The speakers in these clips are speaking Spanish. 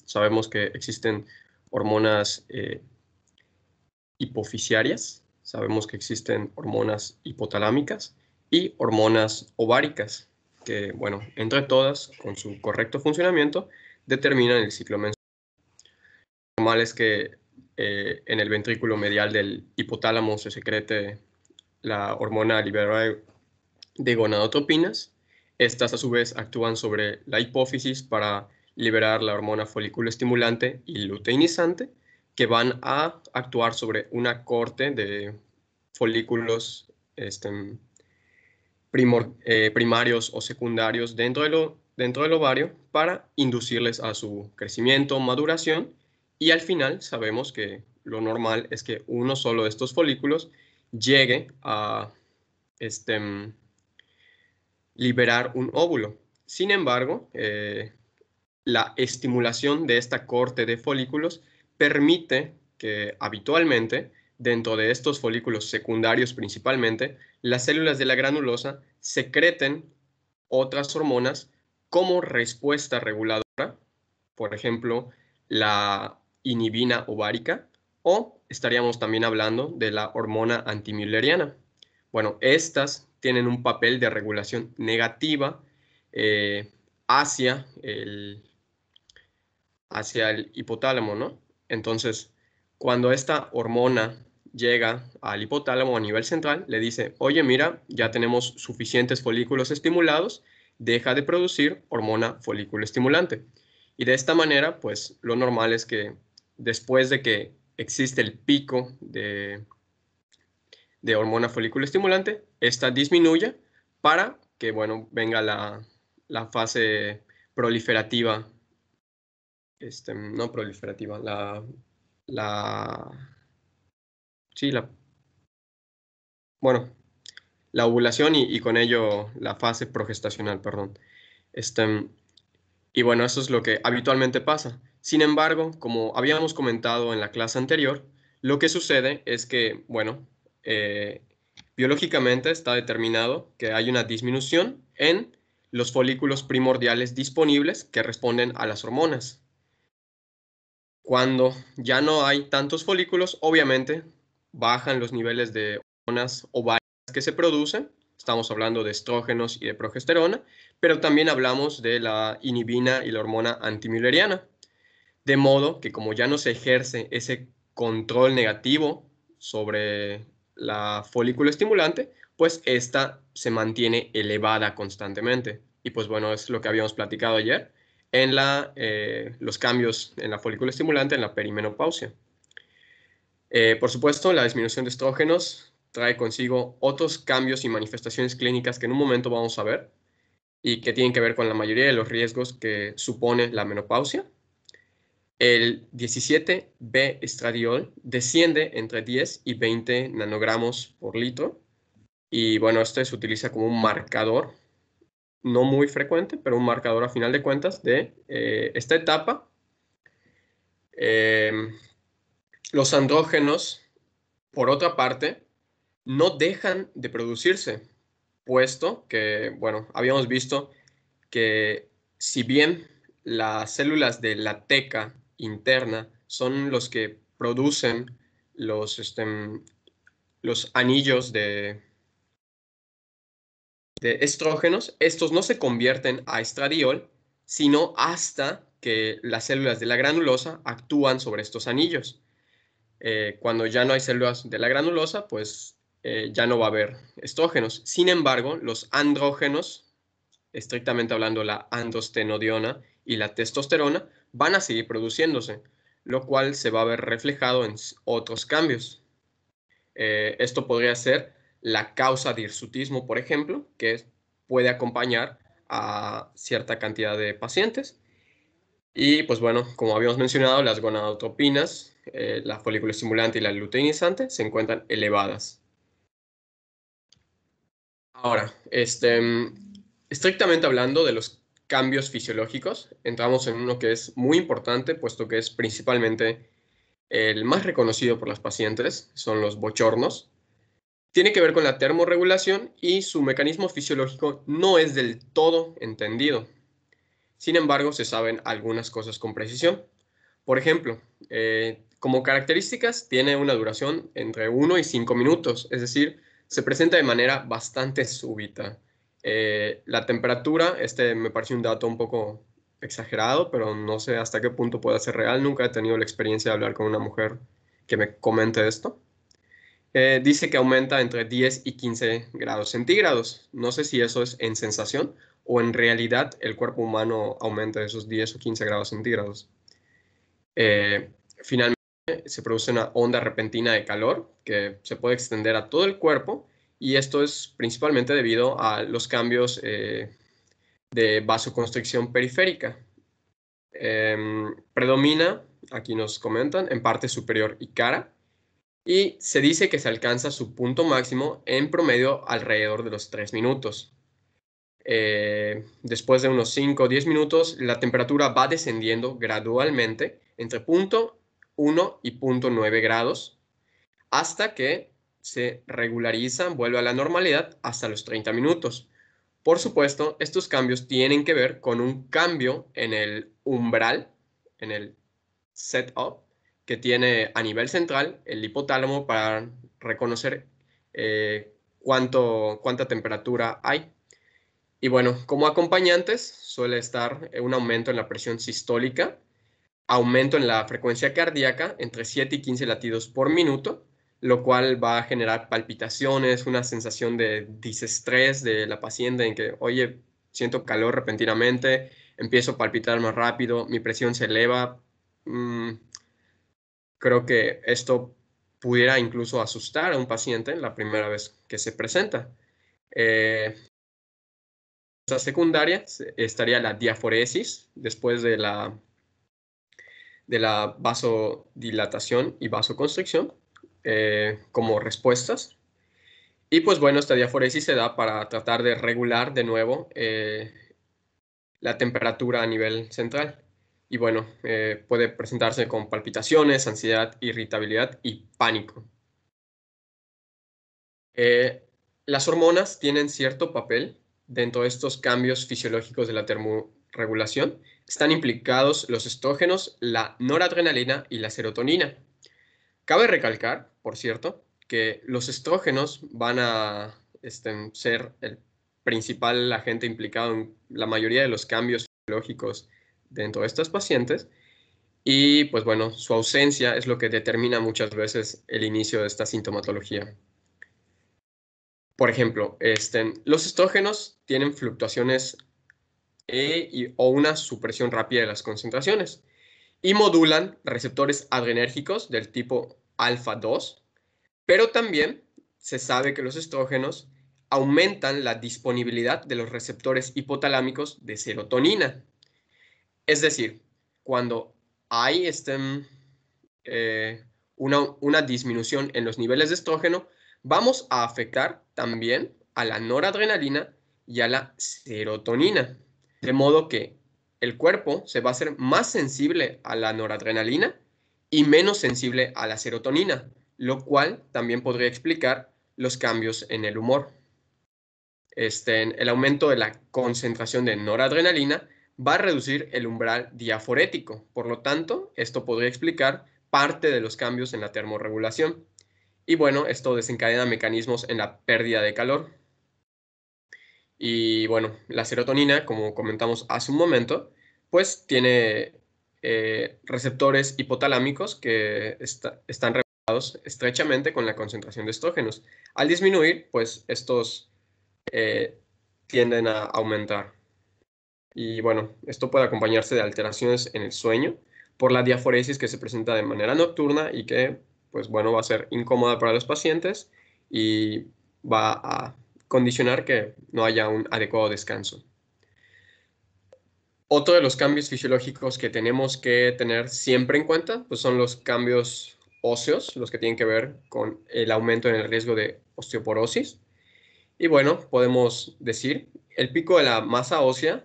sabemos que existen hormonas hipofisiarias, sabemos que existen hormonas hipotalámicas y hormonas ováricas, que, bueno, entre todas, con su correcto funcionamiento, determinan el ciclo menstrual. Lo normal es que en el ventrículo medial del hipotálamo se secrete la hormona liberadora de gonadotropinas. Estas, a su vez, actúan sobre la hipófisis para liberar la hormona folículo estimulante y luteinizante, que van a actuar sobre una corte de folículos primarios o secundarios dentro del ovario para inducirles a su crecimiento, maduración, y al final sabemos que lo normal es que uno solo de estos folículos llegue a liberar un óvulo. Sin embargo, la estimulación de esta corte de folículos permite que habitualmente, dentro de estos folículos secundarios principalmente, las células de la granulosa secreten otras hormonas como respuesta reguladora, por ejemplo, la inhibina ovárica, o estaríamos también hablando de la hormona antimülleriana. Bueno, estas tienen un papel de regulación negativa hacia el hipotálamo, ¿no? Entonces, cuando esta hormona llega al hipotálamo a nivel central, le dice, oye, mira, ya tenemos suficientes folículos estimulados, deja de producir hormona folículo estimulante. Y de esta manera, pues lo normal es que después de que existe el pico de hormona folículo estimulante, esta disminuya para que, bueno, venga la fase proliferativa, no proliferativa, sí, bueno, la ovulación y con ello la fase progestacional, perdón. Y bueno, eso es lo que habitualmente pasa. Sin embargo, como habíamos comentado en la clase anterior, lo que sucede es que, bueno, biológicamente está determinado que hay una disminución en los folículos primordiales disponibles que responden a las hormonas. Cuando ya no hay tantos folículos, obviamente bajan los niveles de hormonas ováricas que se producen. Estamos hablando de estrógenos y de progesterona, pero también hablamos de la inhibina y la hormona antimülleriana. De modo que como ya no se ejerce ese control negativo sobre la folículo estimulante, pues esta se mantiene elevada constantemente. Y pues bueno, es lo que habíamos platicado ayer en los cambios en la folículo estimulante en la perimenopausia. Por supuesto, la disminución de estrógenos trae consigo otros cambios y manifestaciones clínicas que en un momento vamos a ver y que tienen que ver con la mayoría de los riesgos que supone la menopausia. El 17-B-estradiol desciende entre 10 y 20 nanogramos por litro y bueno, este se utiliza como un marcador, no muy frecuente, pero un marcador a final de cuentas de esta etapa. Los andrógenos, por otra parte, no dejan de producirse, puesto que, bueno, habíamos visto que si bien las células de la teca interna son los que producen los anillos de estrógenos, estos no se convierten a estradiol, sino hasta que las células de la granulosa actúan sobre estos anillos. Cuando ya no hay células de la granulosa, pues ya no va a haber estrógenos. Sin embargo, los andrógenos, estrictamente hablando la andostenodiona y la testosterona, van a seguir produciéndose, lo cual se va a ver reflejado en otros cambios. Esto podría ser la causa de hirsutismo, por ejemplo, que puede acompañar a cierta cantidad de pacientes. Y pues bueno, como habíamos mencionado, las gonadotropinas, la folículo estimulante y la luteinizante se encuentran elevadas. Ahora, estrictamente hablando de los cambios fisiológicos, entramos en uno que es muy importante, puesto que es principalmente el más reconocido por las pacientes, son los bochornos. Tiene que ver con la termorregulación y su mecanismo fisiológico no es del todo entendido. Sin embargo, se saben algunas cosas con precisión. Por ejemplo, como características, tiene una duración entre 1 y 5 minutos, es decir, se presenta de manera bastante súbita. La temperatura, este me parece un dato un poco exagerado, pero no sé hasta qué punto puede ser real. Nunca he tenido la experiencia de hablar con una mujer que me comente esto. Dice que aumenta entre 10 y 15 grados centígrados. No sé si eso es en sensación o en realidad el cuerpo humano aumenta esos 10 o 15 grados centígrados. Finalmente, se produce una onda repentina de calor que se puede extender a todo el cuerpo y esto es principalmente debido a los cambios de vasoconstricción periférica. Predomina, aquí nos comentan, en parte superior y cara, y se dice que se alcanza su punto máximo en promedio alrededor de los 3 minutos. Después de unos 5 o 10 minutos, la temperatura va descendiendo gradualmente entre punto 1 y punto 9 grados hasta que se regulariza, vuelve a la normalidad hasta los 30 minutos. Por supuesto, estos cambios tienen que ver con un cambio en el umbral, en el setup que tiene a nivel central el hipotálamo para reconocer cuánta temperatura hay. Y bueno, como acompañantes suele estar un aumento en la presión sistólica, aumento en la frecuencia cardíaca entre 7 y 15 latidos por minuto, lo cual va a generar palpitaciones, una sensación de disestrés de la paciente en que, oye, siento calor repentinamente, empiezo a palpitar más rápido, mi presión se eleva. Creo que esto pudiera incluso asustar a un paciente la primera vez que se presenta. La secundaria estaría la diaforesis después de la vasodilatación y vasoconstricción como respuestas. Y pues bueno, esta diaforesis se da para tratar de regular de nuevo la temperatura a nivel central. Y bueno, puede presentarse con palpitaciones, ansiedad, irritabilidad y pánico. Las hormonas tienen cierto papel dentro de estos cambios fisiológicos de la termorregulación. Están implicados los estrógenos, la noradrenalina y la serotonina. Cabe recalcar, por cierto, que los estrógenos van a ser el principal agente implicado en la mayoría de los cambios fisiológicos dentro de estas pacientes. Y pues bueno, su ausencia es lo que determina muchas veces el inicio de esta sintomatología. Por ejemplo, los estrógenos tienen fluctuaciones o una supresión rápida de las concentraciones y modulan receptores adrenérgicos del tipo alfa 2, pero también se sabe que los estrógenos aumentan la disponibilidad de los receptores hipotalámicos de serotonina. Es decir, cuando hay una disminución en los niveles de estrógeno, vamos a afectar también a la noradrenalina y a la serotonina. De modo que el cuerpo se va a hacer más sensible a la noradrenalina y menos sensible a la serotonina, lo cual también podría explicar los cambios en el humor. El aumento de la concentración de noradrenalina va a reducir el umbral diaforético. Por lo tanto, esto podría explicar parte de los cambios en la termorregulación. Y bueno, esto desencadena mecanismos en la pérdida de calor. Y bueno, la serotonina, como comentamos hace un momento, pues tiene receptores hipotalámicos que están regulados estrechamente con la concentración de estrógenos. Al disminuir, pues estos tienden a aumentar. Y bueno, esto puede acompañarse de alteraciones en el sueño por la diaforesis que se presenta de manera nocturna y que, pues bueno, va a ser incómoda para los pacientes y va a condicionar que no haya un adecuado descanso. Otro de los cambios fisiológicos que tenemos que tener siempre en cuenta, pues son los cambios óseos, los que tienen que ver con el aumento en el riesgo de osteoporosis. Y bueno, podemos decir, el pico de la masa ósea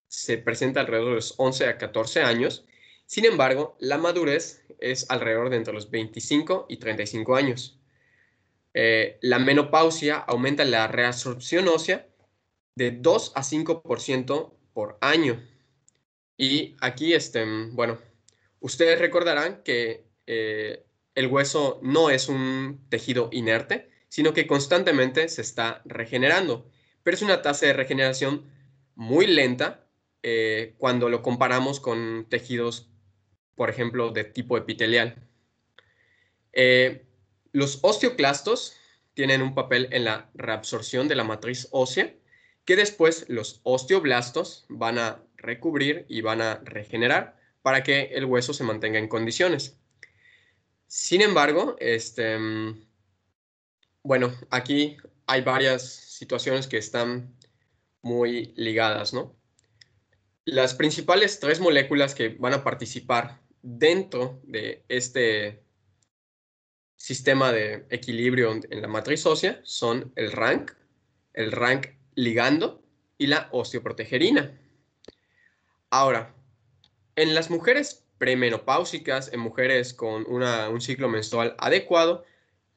se presenta alrededor de los 11 a 14 años. Sin embargo, la madurez es alrededor de entre los 25 y 35 años. La menopausia aumenta la reabsorción ósea de 2 a 5% por año. Y aquí, bueno, Ustedes recordarán que el hueso no es un tejido inerte, sino que constantemente se está regenerando, pero es una tasa de regeneración muy lenta cuando lo comparamos con tejidos, por ejemplo, de tipo epitelial. Eh, los osteoclastos tienen un papel en la reabsorción de la matriz ósea, que después los osteoblastos van a recubrir y van a regenerar para que el hueso se mantenga en condiciones. Sin embargo, bueno, aquí hay varias situaciones que están muy ligadas, ¿no? Las principales tres moléculas que van a participar dentro de este sistema de equilibrio en la matriz ósea son el RANK ligando y la osteoprotegerina. Ahora, en las mujeres premenopáusicas, en mujeres con un ciclo menstrual adecuado,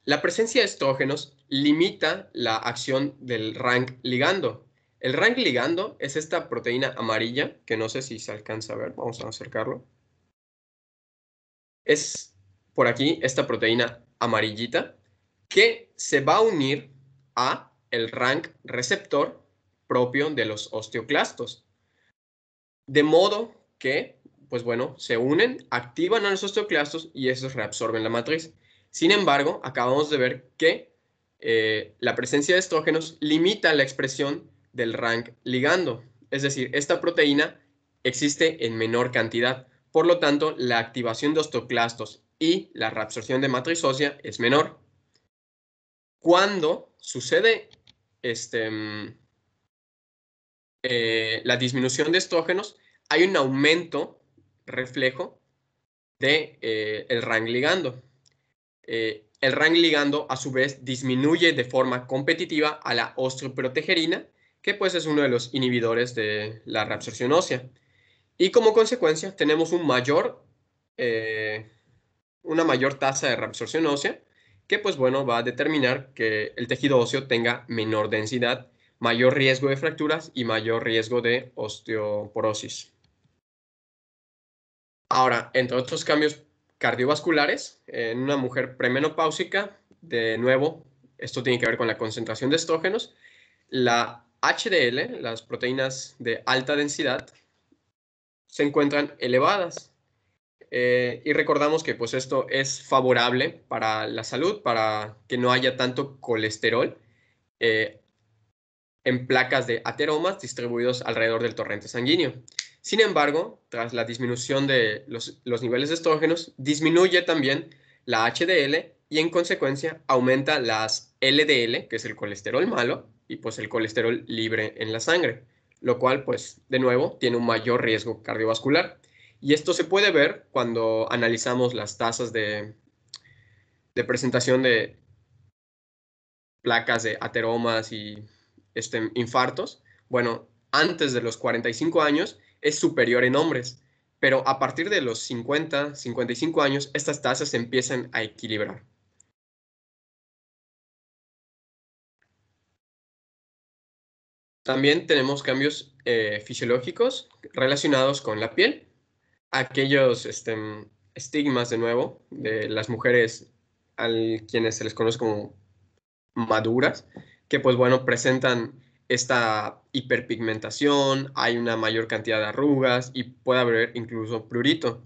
la presencia de estrógenos limita la acción del RANK ligando. El RANK ligando es esta proteína amarilla, que no sé si se alcanza a ver, vamos a acercarlo. Es por aquí esta proteína amarillita que se va a unir a el RANK receptor propio de los osteoclastos. De modo que, pues bueno, se unen, activan a los osteoclastos y esos reabsorben la matriz. Sin embargo, acabamos de ver que la presencia de estrógenos limita la expresión del RANK ligando. Es decir, esta proteína existe en menor cantidad. Por lo tanto, la activación de osteoclastos y la reabsorción de matriz ósea es menor. Cuando sucede la disminución de estrógenos, hay un aumento reflejo de, el RANK ligando. El RANK ligando, a su vez, disminuye de forma competitiva a la osteoprotegerina, que pues es uno de los inhibidores de la reabsorción ósea. Y como consecuencia, tenemos una mayor tasa de reabsorción ósea, que pues bueno, va a determinar que el tejido óseo tenga menor densidad, mayor riesgo de fracturas y mayor riesgo de osteoporosis. Ahora, entre otros cambios cardiovasculares, en una mujer premenopáusica, de nuevo, esto tiene que ver con la concentración de estrógenos, la HDL, las proteínas de alta densidad, se encuentran elevadas. Y recordamos que pues esto es favorable para la salud, para que no haya tanto colesterol eh, en placas de ateromas distribuidos alrededor del torrente sanguíneo. Sin embargo, tras la disminución de los niveles de estrógenos, disminuye también la HDL y en consecuencia aumenta las LDL, que es el colesterol malo, y pues el colesterol libre en la sangre, lo cual pues de nuevo tiene un mayor riesgo cardiovascular. Y esto se puede ver cuando analizamos las tasas de presentación de placas de ateromas y infartos. Bueno, antes de los 45 años es superior en hombres, pero a partir de los 50, 55 años, estas tasas se empiezan a equilibrar. También tenemos cambios fisiológicos relacionados con la piel. Aquellos estigmas, de nuevo, de las mujeres a quienes se les conoce como maduras, que pues bueno, presentan esta hiperpigmentación, hay una mayor cantidad de arrugas y puede haber incluso prurito.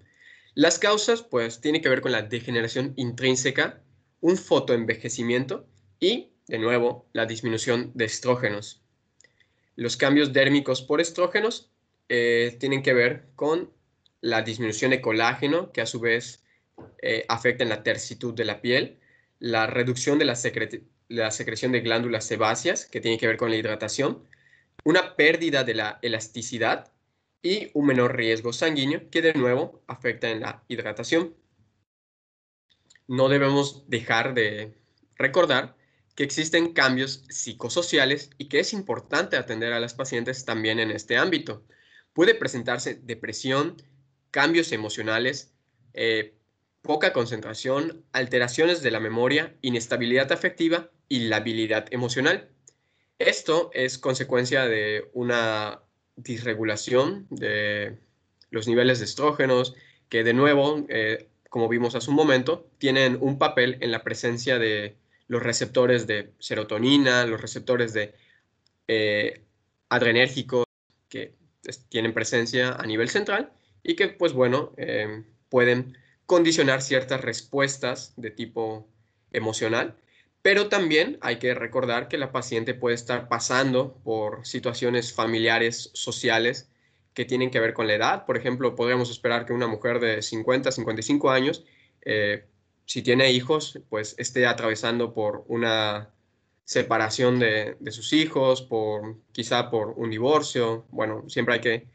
Las causas pues tienen que ver con la degeneración intrínseca, un fotoenvejecimiento y, de nuevo, la disminución de estrógenos. Los cambios dérmicos por estrógenos tienen que ver con la disminución de colágeno, que a su vez afecta en la tersitud de la piel, la reducción de la secreción de glándulas sebáceas, que tiene que ver con la hidratación, una pérdida de la elasticidad y un menor riesgo sanguíneo, que de nuevo afecta en la hidratación. No debemos dejar de recordar que existen cambios psicosociales y que es importante atender a las pacientes también en este ámbito. Puede presentarse depresión, cambios emocionales, eh, poca concentración, alteraciones de la memoria, inestabilidad afectiva y labilidad emocional. Esto es consecuencia de una disregulación de los niveles de estrógenos, que de nuevo, como vimos hace un momento, tienen un papel en la presencia de los receptores de serotonina, los receptores de adrenérgicos que tienen presencia a nivel central y que, pues bueno, pueden condicionar ciertas respuestas de tipo emocional, pero también hay que recordar que la paciente puede estar pasando por situaciones familiares, sociales, que tienen que ver con la edad. Por ejemplo, podríamos esperar que una mujer de 50, 55 años, si tiene hijos, pues esté atravesando por una separación de sus hijos, quizá por un divorcio. Bueno, siempre hay que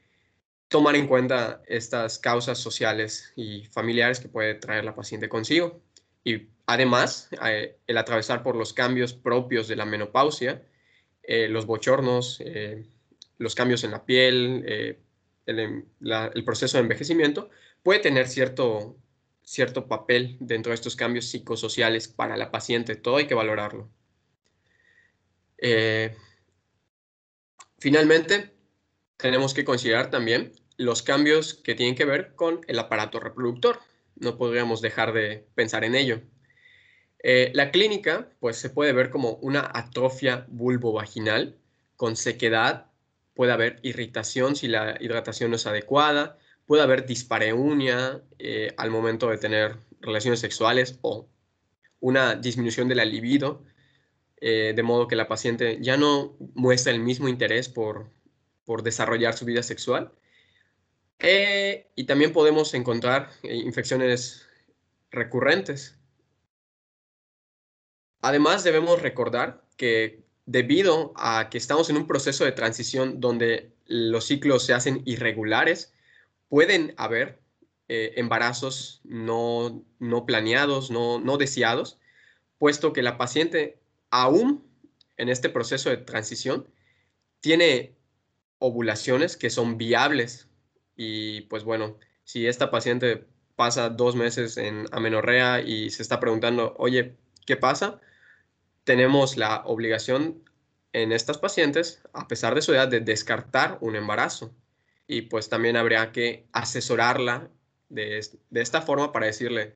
tomar en cuenta estas causas sociales y familiares que puede traer la paciente consigo. Y además, el atravesar por los cambios propios de la menopausia, los bochornos, los cambios en la piel, el proceso de envejecimiento, puede tener cierto papel dentro de estos cambios psicosociales para la paciente. Todo hay que valorarlo. Eh, Finalmente, tenemos que considerar también los cambios que tienen que ver con el aparato reproductor. No podríamos dejar de pensar en ello. La clínica, pues, se puede ver como una atrofia vulvovaginal con sequedad, puede haber irritación si la hidratación no es adecuada, puede haber dispareunia al momento de tener relaciones sexuales o una disminución de la libido, de modo que la paciente ya no muestra el mismo interés por desarrollar su vida sexual. Y también podemos encontrar infecciones recurrentes. Además, debemos recordar que debido a que estamos en un proceso de transición donde los ciclos se hacen irregulares, pueden haber embarazos no planeados, no deseados, puesto que la paciente, aún en este proceso de transición, tiene ovulaciones que son viables. Y pues bueno, si esta paciente pasa 2 meses en amenorrea y se está preguntando, oye, ¿qué pasa? Tenemos la obligación en estas pacientes, a pesar de su edad, de descartar un embarazo. Y pues también habría que asesorarla de esta forma para decirle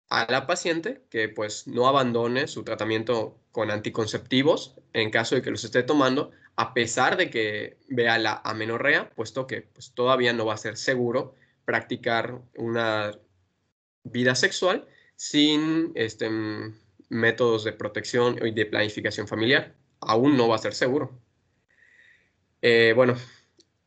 a la paciente que pues no abandone su tratamiento con anticonceptivos en caso de que los esté tomando, a pesar de que vea la amenorrea, puesto que pues, todavía no va a ser seguro practicar una vida sexual sin métodos de protección y de planificación familiar. Aún no va a ser seguro. Bueno,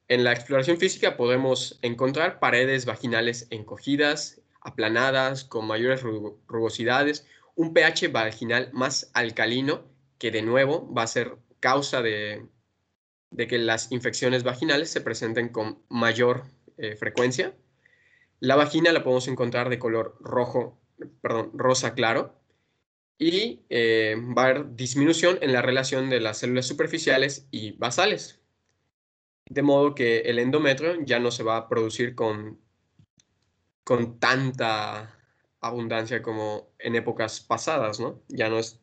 en la exploración física podemos encontrar paredes vaginales encogidas, aplanadas, con mayores rugosidades, un pH vaginal más alcalino, que de nuevo va a ser causa de que las infecciones vaginales se presenten con mayor frecuencia. La vagina la podemos encontrar de color rosa claro, y va a haber disminución en la relación de las células superficiales y basales, de modo que el endometrio ya no se va a producir con tanta abundancia como en épocas pasadas, ¿no? Ya no es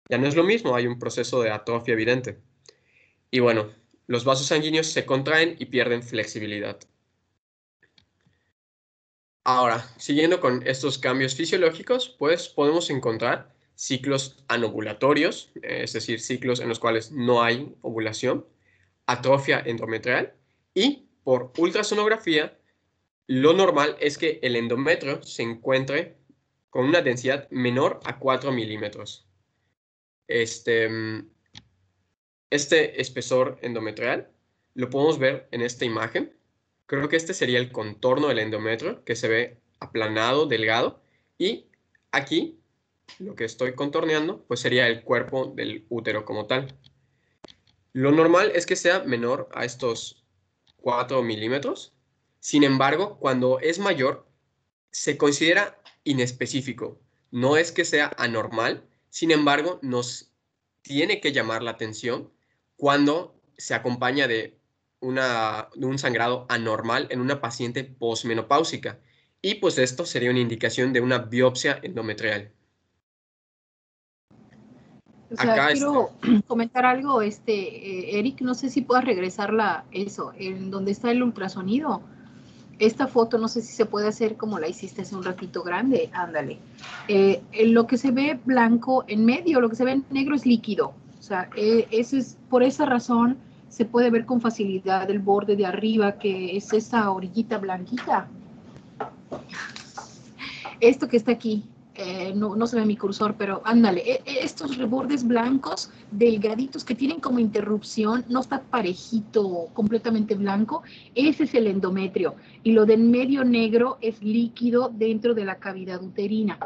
lo mismo, hay un proceso de atrofia evidente. Y bueno, los vasos sanguíneos se contraen y pierden flexibilidad. Ahora, siguiendo con estos cambios fisiológicos, pues podemos encontrar ciclos anovulatorios, es decir, ciclos en los cuales no hay ovulación, atrofia endometrial, y por ultrasonografía, lo normal es que el endometrio se encuentre con una densidad menor a 4 milímetros. Este, este espesor endometrial lo podemos ver en esta imagen. Creo que este sería el contorno del endometrio, que se ve aplanado, delgado, y aquí lo que estoy contorneando pues sería el cuerpo del útero como tal. Lo normal es que sea menor a estos 4 milímetros. Sin embargo, cuando es mayor, se considera inespecífico. No es que sea anormal, sin embargo, nos tiene que llamar la atención cuando se acompaña de un sangrado anormal en una paciente posmenopáusica. Y pues esto sería una indicación de una biopsia endometrial. O sea, Acá está. quiero comentar algo, Eric, no sé si puedas regresar eso, en donde está el ultrasonido. esta foto, no sé si se puede hacer como la hiciste hace un ratito grande, ándale. Lo que se ve blanco en medio, lo que se ve negro es líquido. O sea, ese es, por esa razón se puede ver con facilidad el borde de arriba, que es esa orillita blanquita. Esto que está aquí, no se ve mi cursor, pero ándale, estos rebordes blancos, delgaditos, que tienen como interrupción, no está parejito, completamente blanco, ese es el endometrio. Y lo del medio negro es líquido dentro de la cavidad uterina.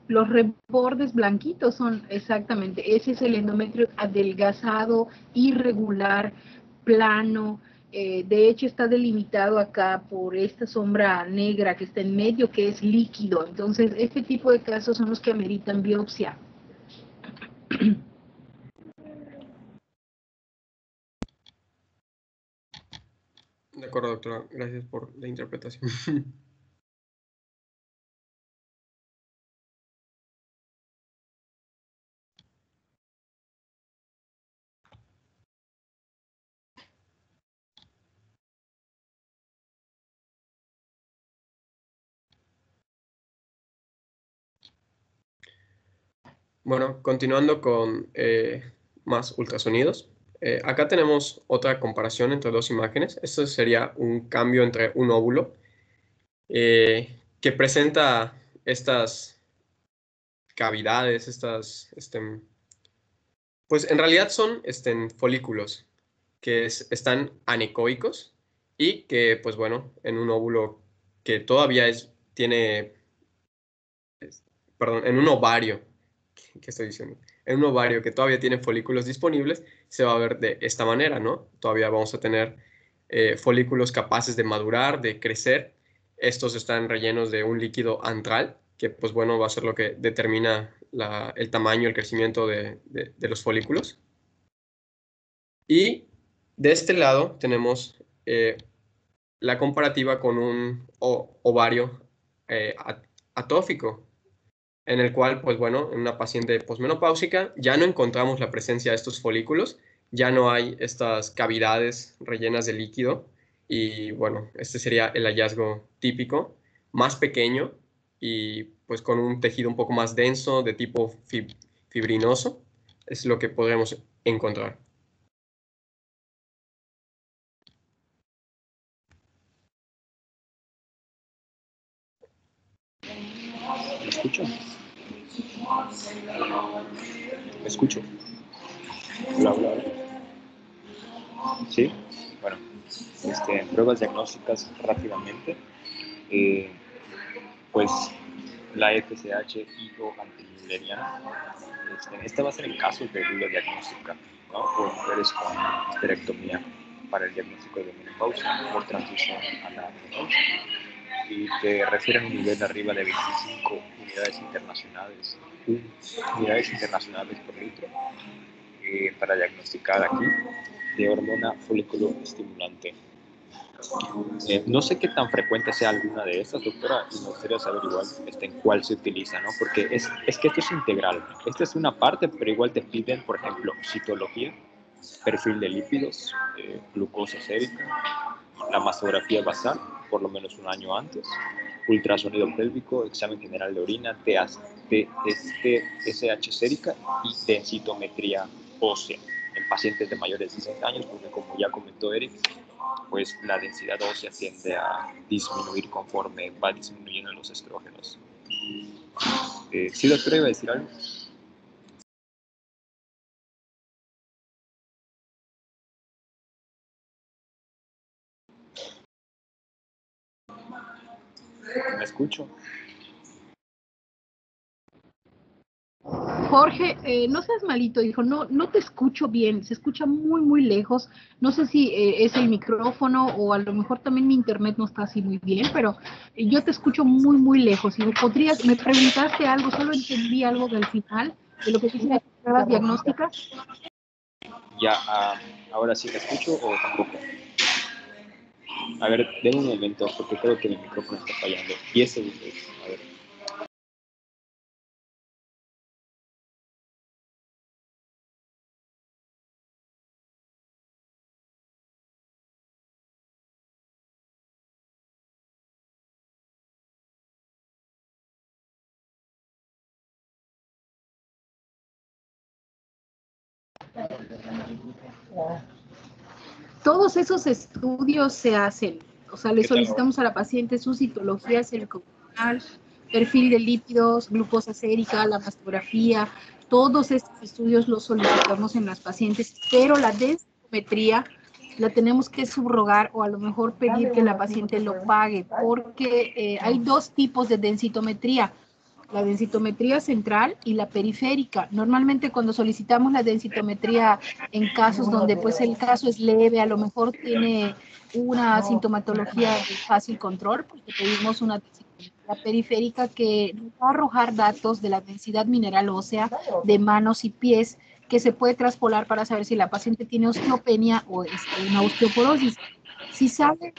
Los rebordes blanquitos son exactamente, ese es el endometrio adelgazado, irregular, plano. De hecho, está delimitado acá por esta sombra negra que está en medio, que es líquido. Entonces, este tipo de casos son los que ameritan biopsia. De acuerdo, doctora. Gracias por la interpretación. Bueno, continuando con más ultrasonidos. Acá tenemos otra comparación entre dos imágenes. Esto sería un cambio entre un óvulo que presenta estas cavidades, pues en realidad son folículos que están anecoicos y que, pues bueno, en un óvulo que todavía tiene, perdón, en un ovario, ¿qué estoy diciendo? En un ovario que todavía tiene folículos disponibles, se va a ver de esta manera, ¿no? Todavía vamos a tener folículos capaces de madurar, de crecer. Estos están rellenos de un líquido antral, que pues bueno, va a ser lo que determina el tamaño, el crecimiento de los folículos. Y de este lado tenemos la comparativa con un ovario atófico, en el cual, pues bueno, en una paciente posmenopáusica ya no encontramos la presencia de estos folículos, ya no hay estas cavidades rellenas de líquido y bueno, este sería el hallazgo típico, más pequeño y pues con un tejido un poco más denso de tipo fibrinoso, es lo que podremos encontrar. ¿Me escucho? ¿Me escucho? Hola, hola, hola. ¿Sí? Bueno, pruebas diagnósticas rápidamente. Pues la FSH-IO antimilleriana, esta va a ser en casos de duda diagnóstica, ¿no? Por mujeres con histerectomía para el diagnóstico de menopausia o transición a la menopausia y que refieren un nivel arriba de 25 unidades internacionales por litro para diagnosticar aquí de hormona folículo estimulante. No sé qué tan frecuente sea alguna de estas, doctora, y me gustaría saber igual en cuál se utiliza, ¿no? Porque es que esto es integral. Esta es una parte, pero igual te piden, por ejemplo, citología, perfil de lípidos, glucosa sérica, la mastografía basal, por lo menos un año antes, ultrasonido pélvico, examen general de orina, TSH sérica y densitometría ósea en pacientes de mayores de 60 años, porque como ya comentó Eric, pues la densidad ósea tiende a disminuir conforme va disminuyendo los estrógenos. ¿Sí, doctora, iba a decir algo? ¿Me escucho? Jorge, no seas malito, hijo, no te escucho bien, se escucha muy, muy lejos. No sé si es el micrófono o a lo mejor también mi internet no está así muy bien, pero yo te escucho muy, muy lejos. Hijo, me preguntaste algo, solo entendí algo del final de lo que dice las pruebas diagnósticas. Ya, ahora sí me escucho o tampoco. A ver, denme un momento, porque creo que mi micrófono está fallando. 10 segundos, a ver. Todos esos estudios se hacen, o sea, le solicitamos a la paciente su citología cerebrocorporal, perfil de lípidos, glucosa sérica, la mastografía, todos estos estudios los solicitamos en las pacientes, pero la densitometría la tenemos que subrogar o a lo mejor pedir que la paciente lo pague, porque hay dos tipos de densitometría, la densitometría central y la periférica. Normalmente cuando solicitamos la densitometría en casos donde pues el caso es leve, a lo mejor tiene una sintomatología de fácil control, porque pedimos una densitometría periférica que va a arrojar datos de la densidad mineral ósea de manos y pies que se puede traspolar para saber si la paciente tiene osteopenia o una osteoporosis. Si sale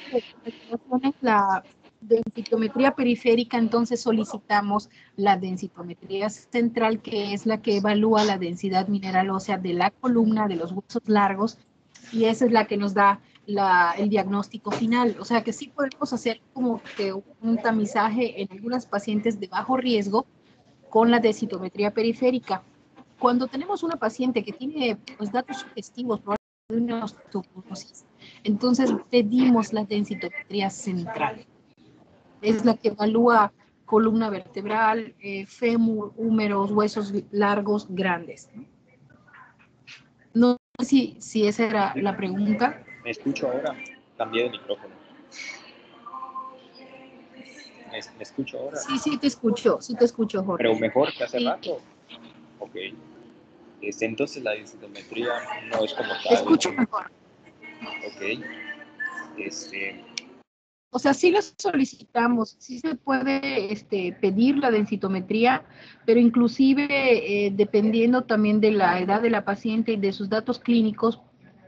la densitometría periférica, entonces solicitamos la densitometría central, que es la que evalúa la densidad mineral ósea de la columna, de los huesos largos, y esa es la que nos da el diagnóstico final. O sea que sí podemos hacer como que un tamizaje en algunas pacientes de bajo riesgo con la densitometría periférica. Cuando tenemos una paciente que tiene pues, datos sugestivos, de una osteoporosis, entonces pedimos la densitometría central. Es la que evalúa columna vertebral, fémur, húmeros, huesos largos, grandes. No sé si esa era la pregunta. ¿Me escucho ahora? Cambié de micrófono. ¿Me escucho ahora? Sí te escucho, Jorge. Pero mejor que hace sí. rato. Ok. Entonces la densitometría no es como tal. Te escucho mejor. Ok. O sea, sí lo solicitamos, sí se puede pedir la densitometría, pero inclusive dependiendo también de la edad de la paciente y de sus datos clínicos,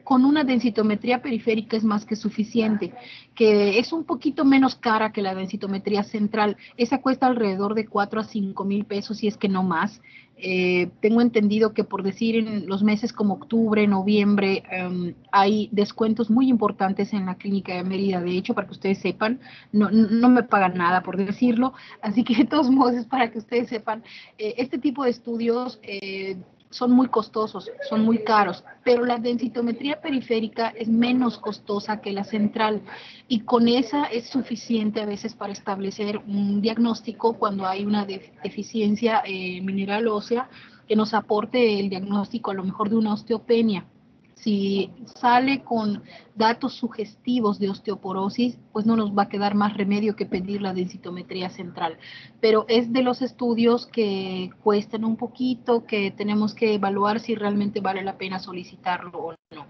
con una densitometría periférica es más que suficiente, que es un poquito menos cara que la densitometría central. Esa cuesta alrededor de 4 a 5 mil pesos, si es que no más. Tengo entendido que por decir en los meses como octubre, noviembre, hay descuentos muy importantes en la clínica de Mérida. De hecho, para que ustedes sepan, no me pagan nada por decirlo, así que de todos modos es para que ustedes sepan, este tipo de estudios son muy costosos, son muy caros, pero la densitometría periférica es menos costosa que la central y con esa es suficiente a veces para establecer un diagnóstico cuando hay una deficiencia mineral ósea que nos aporte el diagnóstico a lo mejor de una osteopenia. Si sale con datos sugestivos de osteoporosis, pues no nos va a quedar más remedio que pedir la densitometría central. Pero es de los estudios que cuestan un poquito, que tenemos que evaluar si realmente vale la pena solicitarlo o no.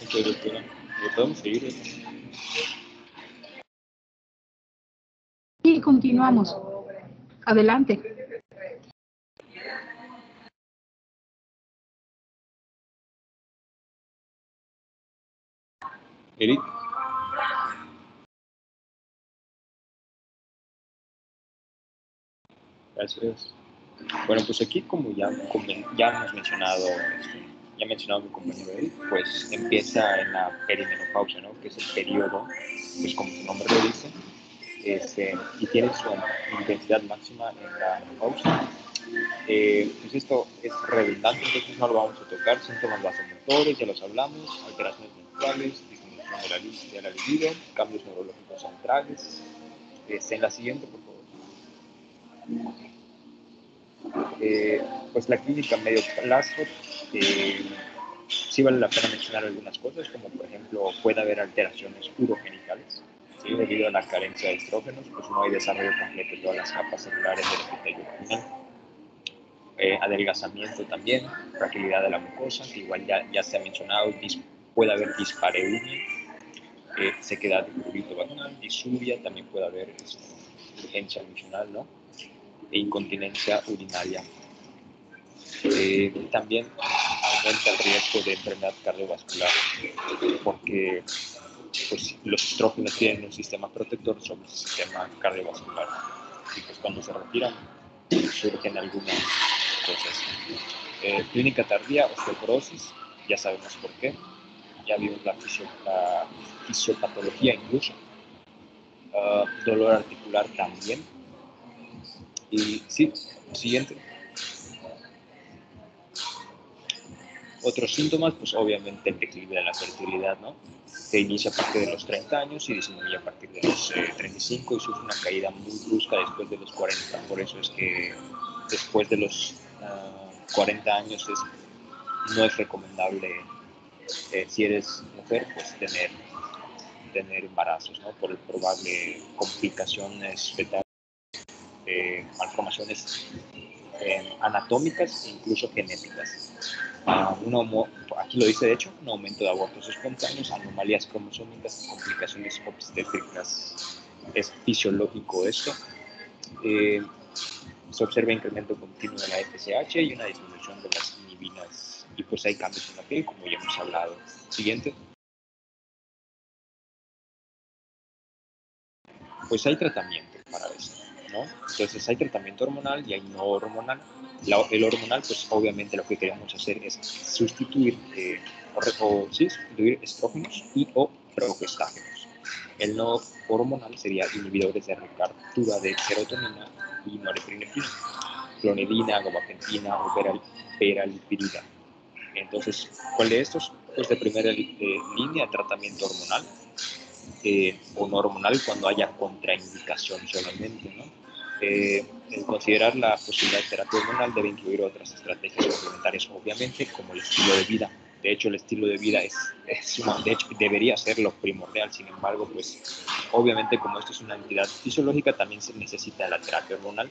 Ok, doctora. ¿Le podemos seguir? Sí, continuamos. Adelante. Eric. Gracias. Bueno, pues aquí como ya hemos mencionado, ya ha mencionado mi compañero Eric, pues empieza en la perimenopausia, ¿no? Que es el periodo, pues como su nombre lo dice, y tiene su intensidad máxima en la menopausia. Pues esto es redundante, entonces no lo vamos a tocar. Síntomas vasomotores, ya los hablamos, alteraciones menstruales, disminución de la libido, cambios neurológicos centrales. En la siguiente, por favor. Pues la clínica a medio plazo, sí vale la pena mencionar algunas cosas, como por ejemplo puede haber alteraciones urogenitales, ¿sí? Debido a la carencia de estrógenos, pues no hay desarrollo completo de todas las capas celulares del epitelio vaginal. Adelgazamiento también, fragilidad de la mucosa, que igual ya se ha mencionado, puede haber dispareunia, sequedad de prurito vaginal, disuria, también puede haber urgencia emocional, ¿no? E incontinencia urinaria. También aumenta el riesgo de enfermedad cardiovascular porque pues, los estrógenos tienen un sistema protector sobre el sistema cardiovascular y pues cuando se retiran surgen algunas cosas. Clínica tardía, osteoporosis, ya sabemos por qué, ya vimos la fisiopatología incluso, dolor articular también. Y sí, siguiente. Otros síntomas, pues obviamente el declive de la fertilidad, ¿no? Se inicia a partir de los 30 años y disminuye a partir de los 35 y sufre una caída muy brusca después de los 40. Por eso es que después de los 40 años no es recomendable, si eres mujer, pues tener embarazos, ¿no? Por probable complicaciones fetales, malformaciones anatómicas e incluso genéticas. Aquí lo dice de hecho, un aumento de abortos espontáneos, anomalías cromosómicas y complicaciones obstétricas. Es fisiológico esto. Se observa incremento continuo de la FSH y una disminución de las inhibinas, y pues hay cambios en la piel, como ya hemos hablado. Siguiente. Pues hay tratamiento para esto, ¿no? Entonces hay tratamiento hormonal y hay no hormonal. El hormonal, pues obviamente lo que queremos hacer es sustituir, sustituir estrógenos y o progestágenos. El no hormonal sería inhibidores de recaptura de serotonina y norepinefrina, clonidina, gabapentina o veralpirida. Entonces, ¿cuál de estos? Pues de primera línea, tratamiento hormonal, o no hormonal cuando haya contraindicación solamente, ¿no? El considerar la posibilidad de terapia hormonal debe incluir otras estrategias complementarias, obviamente, como el estilo de vida. De hecho, el estilo de vida debería ser lo primordial. Sin embargo, pues obviamente como esto es una entidad fisiológica, también se necesita la terapia hormonal.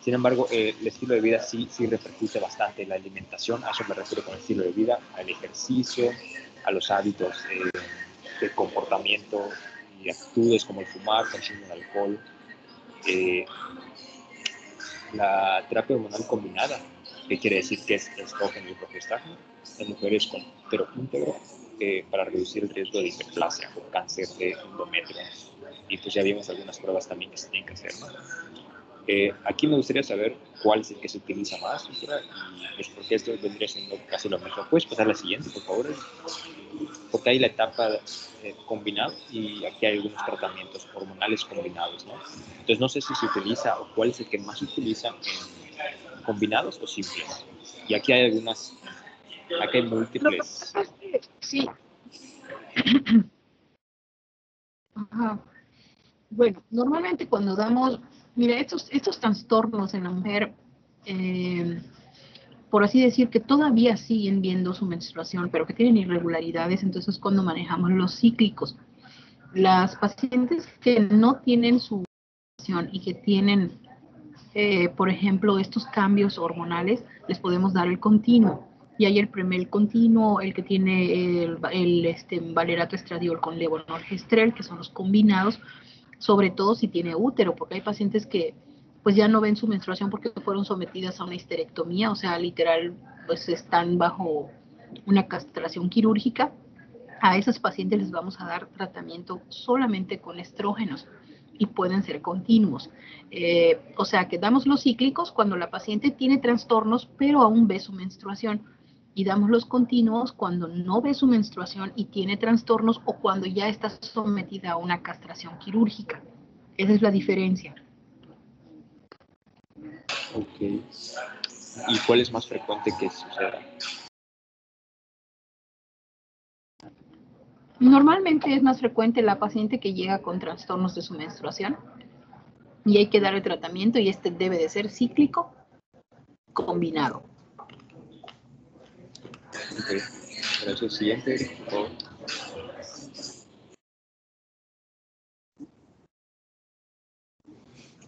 Sin embargo, el estilo de vida sí repercute bastante en la alimentación. A eso me refiero con el estilo de vida, al ejercicio, a los hábitos de comportamiento y actitudes como el fumar, consumo de alcohol. La terapia hormonal combinada, que quiere decir que es estrógeno y progestágeno, en mujeres con útero íntegro, para reducir el riesgo de hiperplasia o cáncer de endometrio. Y pues ya vimos algunas pruebas también que se tienen que hacer, ¿no? Aquí me gustaría saber cuál es el que se utiliza más, y pues porque esto vendría siendo casi lo mismo. ¿Puedes pasar a la siguiente, por favor? Porque hay la etapa combinada y aquí hay algunos tratamientos hormonales combinados, ¿no? Entonces no sé si se utiliza o cuál es el que más se utiliza en combinados o simples. Y aquí hay aquí hay múltiples. Sí. Ajá. Bueno, normalmente cuando damos, mira, estos trastornos en la mujer, por así decir, que todavía siguen viendo su menstruación, pero que tienen irregularidades, entonces cuando manejamos los cíclicos. Las pacientes que no tienen su menstruación y que tienen, por ejemplo, estos cambios hormonales, les podemos dar el continuo. Y hay el primer continuo, el que tiene el valerato estradiol con levonorgestrel, que son los combinados, sobre todo si tiene útero, porque hay pacientes que pues ya no ven su menstruación porque fueron sometidas a una histerectomía, o sea, literal, pues están bajo una castración quirúrgica. A esos pacientes les vamos a dar tratamiento solamente con estrógenos y pueden ser continuos. O sea, que damos los cíclicos cuando la paciente tiene trastornos, pero aún ve su menstruación. Y damos los continuos cuando no ve su menstruación y tiene trastornos o cuando ya está sometida a una castración quirúrgica. Esa es la diferencia. Ok. ¿Y cuál es más frecuente que suceda? Normalmente es más frecuente la paciente que llega con trastornos de su menstruación y hay que dar el tratamiento y este debe de ser cíclico combinado. Ok. Gracias. Siguiente, por favor.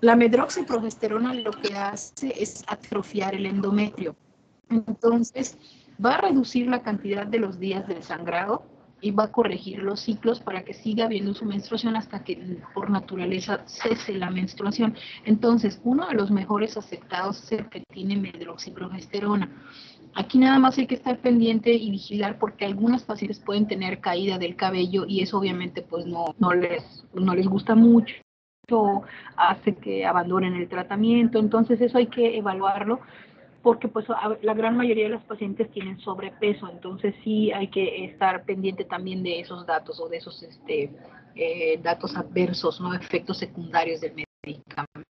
La medroxiprogesterona lo que hace es atrofiar el endometrio. Entonces, va a reducir la cantidad de los días del sangrado y va a corregir los ciclos para que siga habiendo su menstruación hasta que por naturaleza cese la menstruación. Entonces, uno de los mejores aceptados es el que tiene medroxiprogesterona. Aquí nada más hay que estar pendiente y vigilar porque algunas pacientes pueden tener caída del cabello y eso obviamente pues no les gusta mucho, hace que abandonen el tratamiento, entonces eso hay que evaluarlo porque pues la gran mayoría de los pacientes tienen sobrepeso, entonces sí hay que estar pendiente también de esos datos o de esos datos adversos, ¿no? Efectos secundarios del medicamento.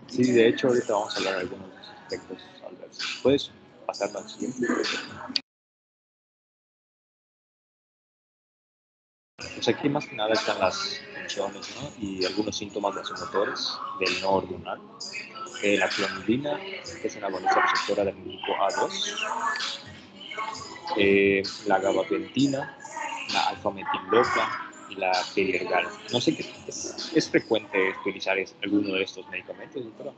Sí, de hecho ahorita vamos a hablar de algunos de los aspectos adversos. ¿Puedes pasar al siguiente. Pues aquí más que nada están las funciones, ¿no? Y algunos síntomas vasomotores del no hormonal. La clonidina, que es una agonista receptora del grupo A2. La gabapentina, la alfametildopa y la pelirgal. No sé qué es frecuente utilizar alguno de estos medicamentos, doctora.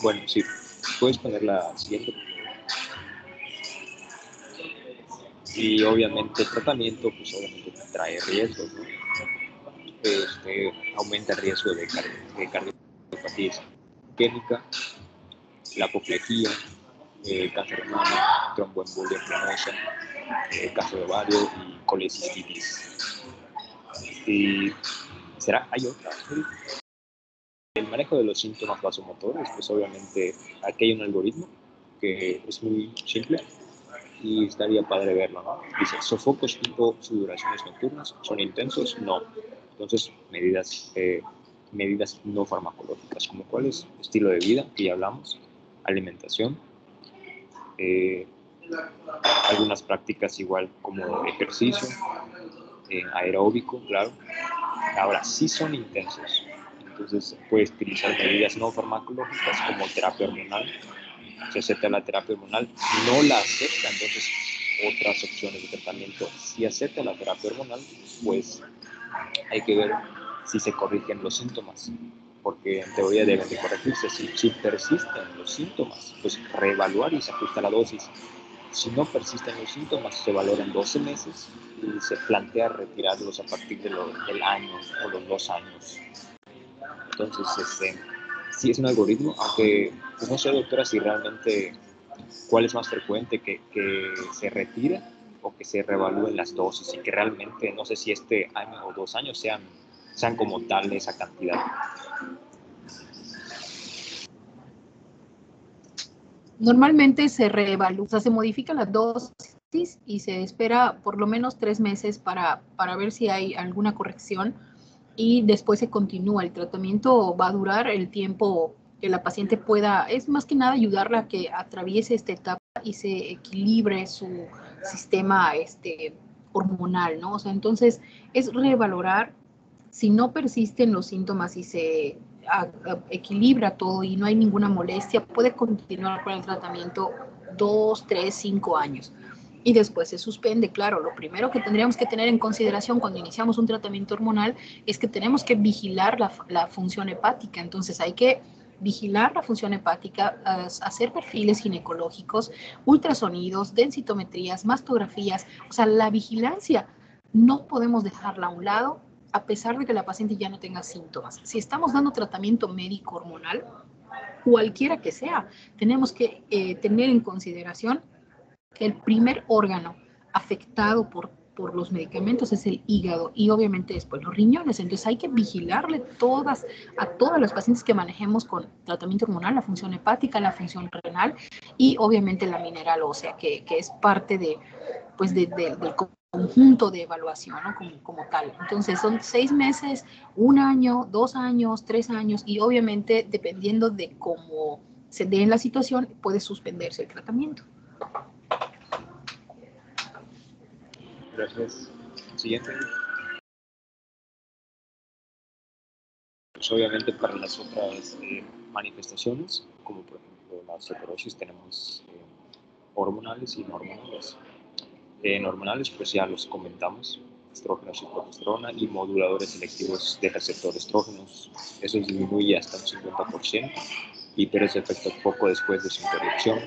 Bueno, sí, puedes poner la siguiente. Y obviamente el tratamiento, pues obviamente trae riesgos, ¿no? Aumenta el riesgo de cardiopatía isquémica, la apoplejía, cáncer de mama, tromboembolia venosa, cáncer de ovario y colecistitis. Y hay otra. El manejo de los síntomas vasomotores, pues obviamente aquí hay un algoritmo que es muy simple y estaría padre verlo, ¿no? Dice, sofocos tipo sudoraciones nocturnas, ¿son intensos? No. Entonces, medidas no farmacológicas, como cuál es estilo de vida, que ya hablamos, alimentación, algunas prácticas igual como ejercicio, aeróbico, claro. Ahora, sí son intensos. Entonces, puedes utilizar medidas no farmacológicas como terapia hormonal. Se acepta la terapia hormonal, no la acepta, entonces otras opciones de tratamiento. Si acepta la terapia hormonal, pues hay que ver si se corrigen los síntomas, porque en teoría deben de corregirse. Si persisten los síntomas, pues reevaluar y se ajusta la dosis. Si no persisten los síntomas, se valoran 12 meses y se plantea retirarlos a partir del año o los 2 años. Entonces, sí es un algoritmo, aunque pues no sé, doctora, si realmente cuál es más frecuente, que se retire o que se reevalúen las dosis y que realmente, no sé si este año o 2 años sean como tal esa cantidad. Normalmente se reevalúa, o sea, se modifica la dosis y se espera por lo menos 3 meses para ver si hay alguna corrección y después se continúa. El tratamiento va a durar el tiempo que la paciente pueda, es más que nada ayudarla a que atraviese esta etapa y se equilibre su sistema hormonal, ¿no? O sea, entonces es revalorar. Si no persisten los síntomas y se equilibra todo y no hay ninguna molestia, puede continuar con el tratamiento 2, 3, 5 años. Y después se suspende. Claro, lo primero que tendríamos que tener en consideración cuando iniciamos un tratamiento hormonal es que tenemos que vigilar la función hepática. Entonces hay que vigilar la función hepática, hacer perfiles ginecológicos, ultrasonidos, densitometrías, mastografías. O sea, la vigilancia no podemos dejarla a un lado a pesar de que la paciente ya no tenga síntomas. Si estamos dando tratamiento médico hormonal, cualquiera que sea, tenemos que tener en consideración que el primer órgano afectado por los medicamentos es el hígado y obviamente después los riñones. Entonces hay que vigilarle a todas las pacientes que manejemos con tratamiento hormonal, la función hepática, la función renal y obviamente la mineral ósea, que es parte del conjunto de evaluación, ¿no? como tal. Entonces son 6 meses, 1 año, 2 años, 3 años y obviamente dependiendo de cómo se dé en la situación puede suspenderse el tratamiento. Gracias. Siguiente. Pues obviamente para las otras manifestaciones, como por ejemplo la osteoporosis, tenemos hormonales y no hormonales. Hormonales, pues ya los comentamos, estrógenos y progesterona y moduladores selectivos de receptor estrógenos. Eso disminuye hasta un 50% y pierde ese efecto poco después de su interrupción.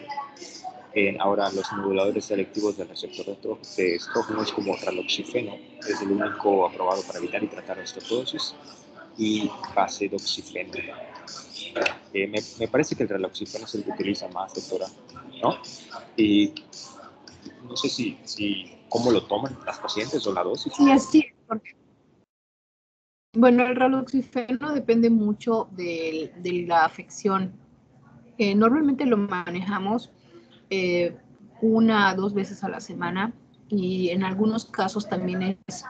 Ahora, los moduladores selectivos del receptor de estrógenos como raloxifeno es el único aprobado para evitar y tratar osteoporosis, y pacedoxifeno. Me parece que el raloxifeno es el que utiliza más, doctora, ¿no? Y no sé si cómo lo toman las pacientes o la dosis. Sí, así. Bueno, el raloxifeno depende mucho de la afección. Normalmente lo manejamos 1 a 2 veces a la semana, y en algunos casos también es,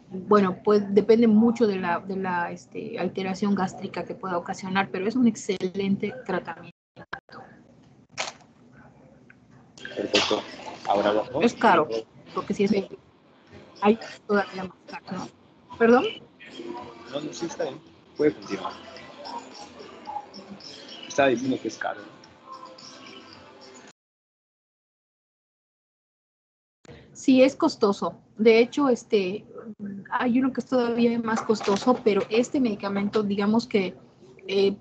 bueno, pues depende mucho de la alteración gástrica que pueda ocasionar, pero es un excelente tratamiento. Perfecto. Ahora los dos. Es caro, porque si es hay todavía más caro, ¿no? ¿Perdón? No, no, sí está bien. Puede continuar. Estaba diciendo que es caro, ¿no? Sí, es costoso. De hecho, hay uno que es todavía más costoso, pero este medicamento, digamos que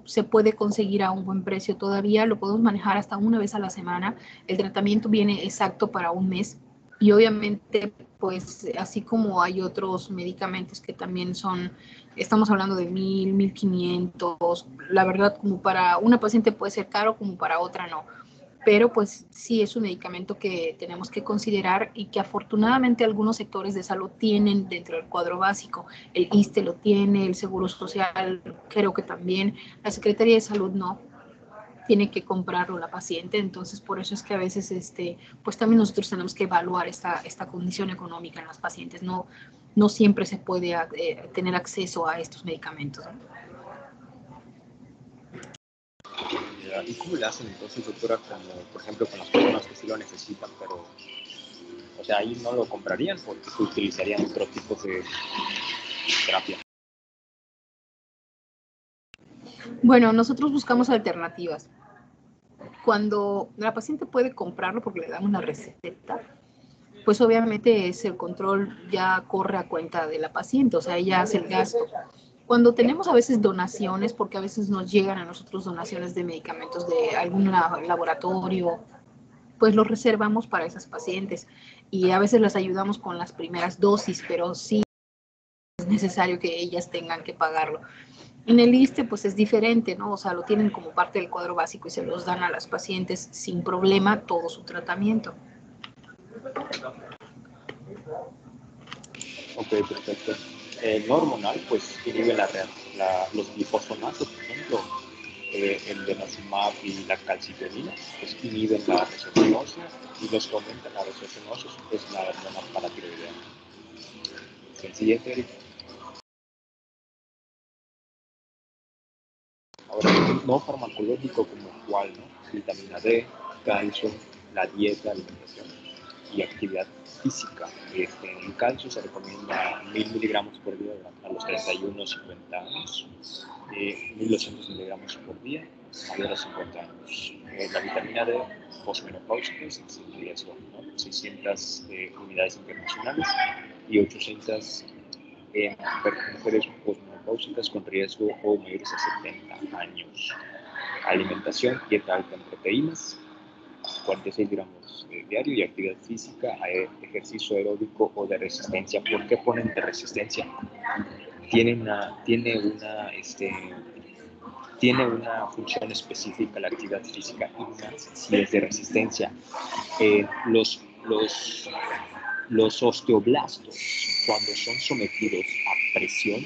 se puede conseguir a un buen precio todavía, lo podemos manejar hasta 1 vez a la semana. El tratamiento viene exacto para 1 mes, y obviamente, pues así como hay otros medicamentos que también son, estamos hablando de 1,000, 1,500, la verdad, como para una paciente puede ser caro, como para otra no, pero pues sí es un medicamento que tenemos que considerar y que afortunadamente algunos sectores de salud tienen dentro del cuadro básico. El ISSSTE lo tiene, el Seguro Social creo que también, la Secretaría de Salud no, tiene que comprarlo la paciente. Entonces por eso es que a veces pues también nosotros tenemos que evaluar esta condición económica en las pacientes. No siempre se puede tener acceso a estos medicamentos, ¿no? ¿Y cómo le hacen entonces, doctora, como por ejemplo con las personas que sí lo necesitan, pero, o sea, ahí no lo comprarían porque se utilizarían otro tipo de terapia? Bueno, nosotros buscamos alternativas. Cuando la paciente puede comprarlo porque le damos la receta, pues obviamente el control ya corre a cuenta de la paciente, o sea, ella hace el gasto. Cuando tenemos a veces donaciones, porque a veces nos llegan a nosotros donaciones de medicamentos de algún laboratorio, pues los reservamos para esas pacientes, y a veces las ayudamos con las primeras dosis, pero sí es necesario que ellas tengan que pagarlo. En el ISSSTE pues es diferente, ¿no? O sea, lo tienen como parte del cuadro básico y se los dan a las pacientes sin problema todo su tratamiento. Ok, perfecto. No hormonal, pues inhibe los glifosonatos, por ejemplo, el denosumab y la calcitonina, pues inhiben la resorción ósea, y los que aumentan la resorción ósea es la hormona paratiroidea. Sencillamente, Eric. Ahora, no farmacológico como cuál, ¿no? Vitamina D, calcio, la dieta, alimentación y actividad física. En calcio se recomienda 1,000 miligramos por día a los 31 50 años, 1,200 miligramos por día a los 50 años. La vitamina D, posmenopáusica, sin riesgo, ¿no? 600 unidades internacionales y 800 en mujeres posmenopáusicas con riesgo o mayores a 70 años. Alimentación, dieta alta en proteínas, 46 gramos diario, y actividad física, ejercicio aeróbico o de resistencia. ¿Por qué ponen de resistencia? Tiene una función específica la actividad física, y más si es de resistencia. Los osteoblastos, cuando son sometidos a presión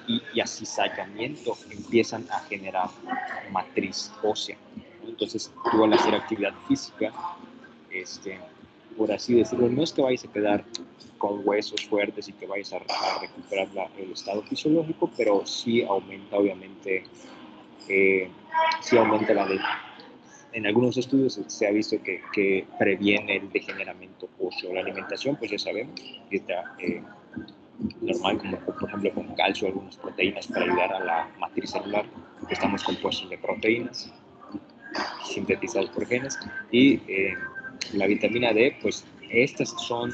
y acicalamiento, empiezan a generar matriz ósea. Entonces, tú al hacer actividad física, por así decirlo, no es que vayas a quedar con huesos fuertes y que vayas a recuperar el estado fisiológico, pero sí aumenta, obviamente, en algunos estudios se ha visto que previene el degeneramiento óseo. La alimentación, pues ya sabemos, dieta normal, como por ejemplo con calcio, algunas proteínas para ayudar a la matriz celular. Estamos compuestos de proteínas sintetizadas por genes, y la vitamina D, pues estas son,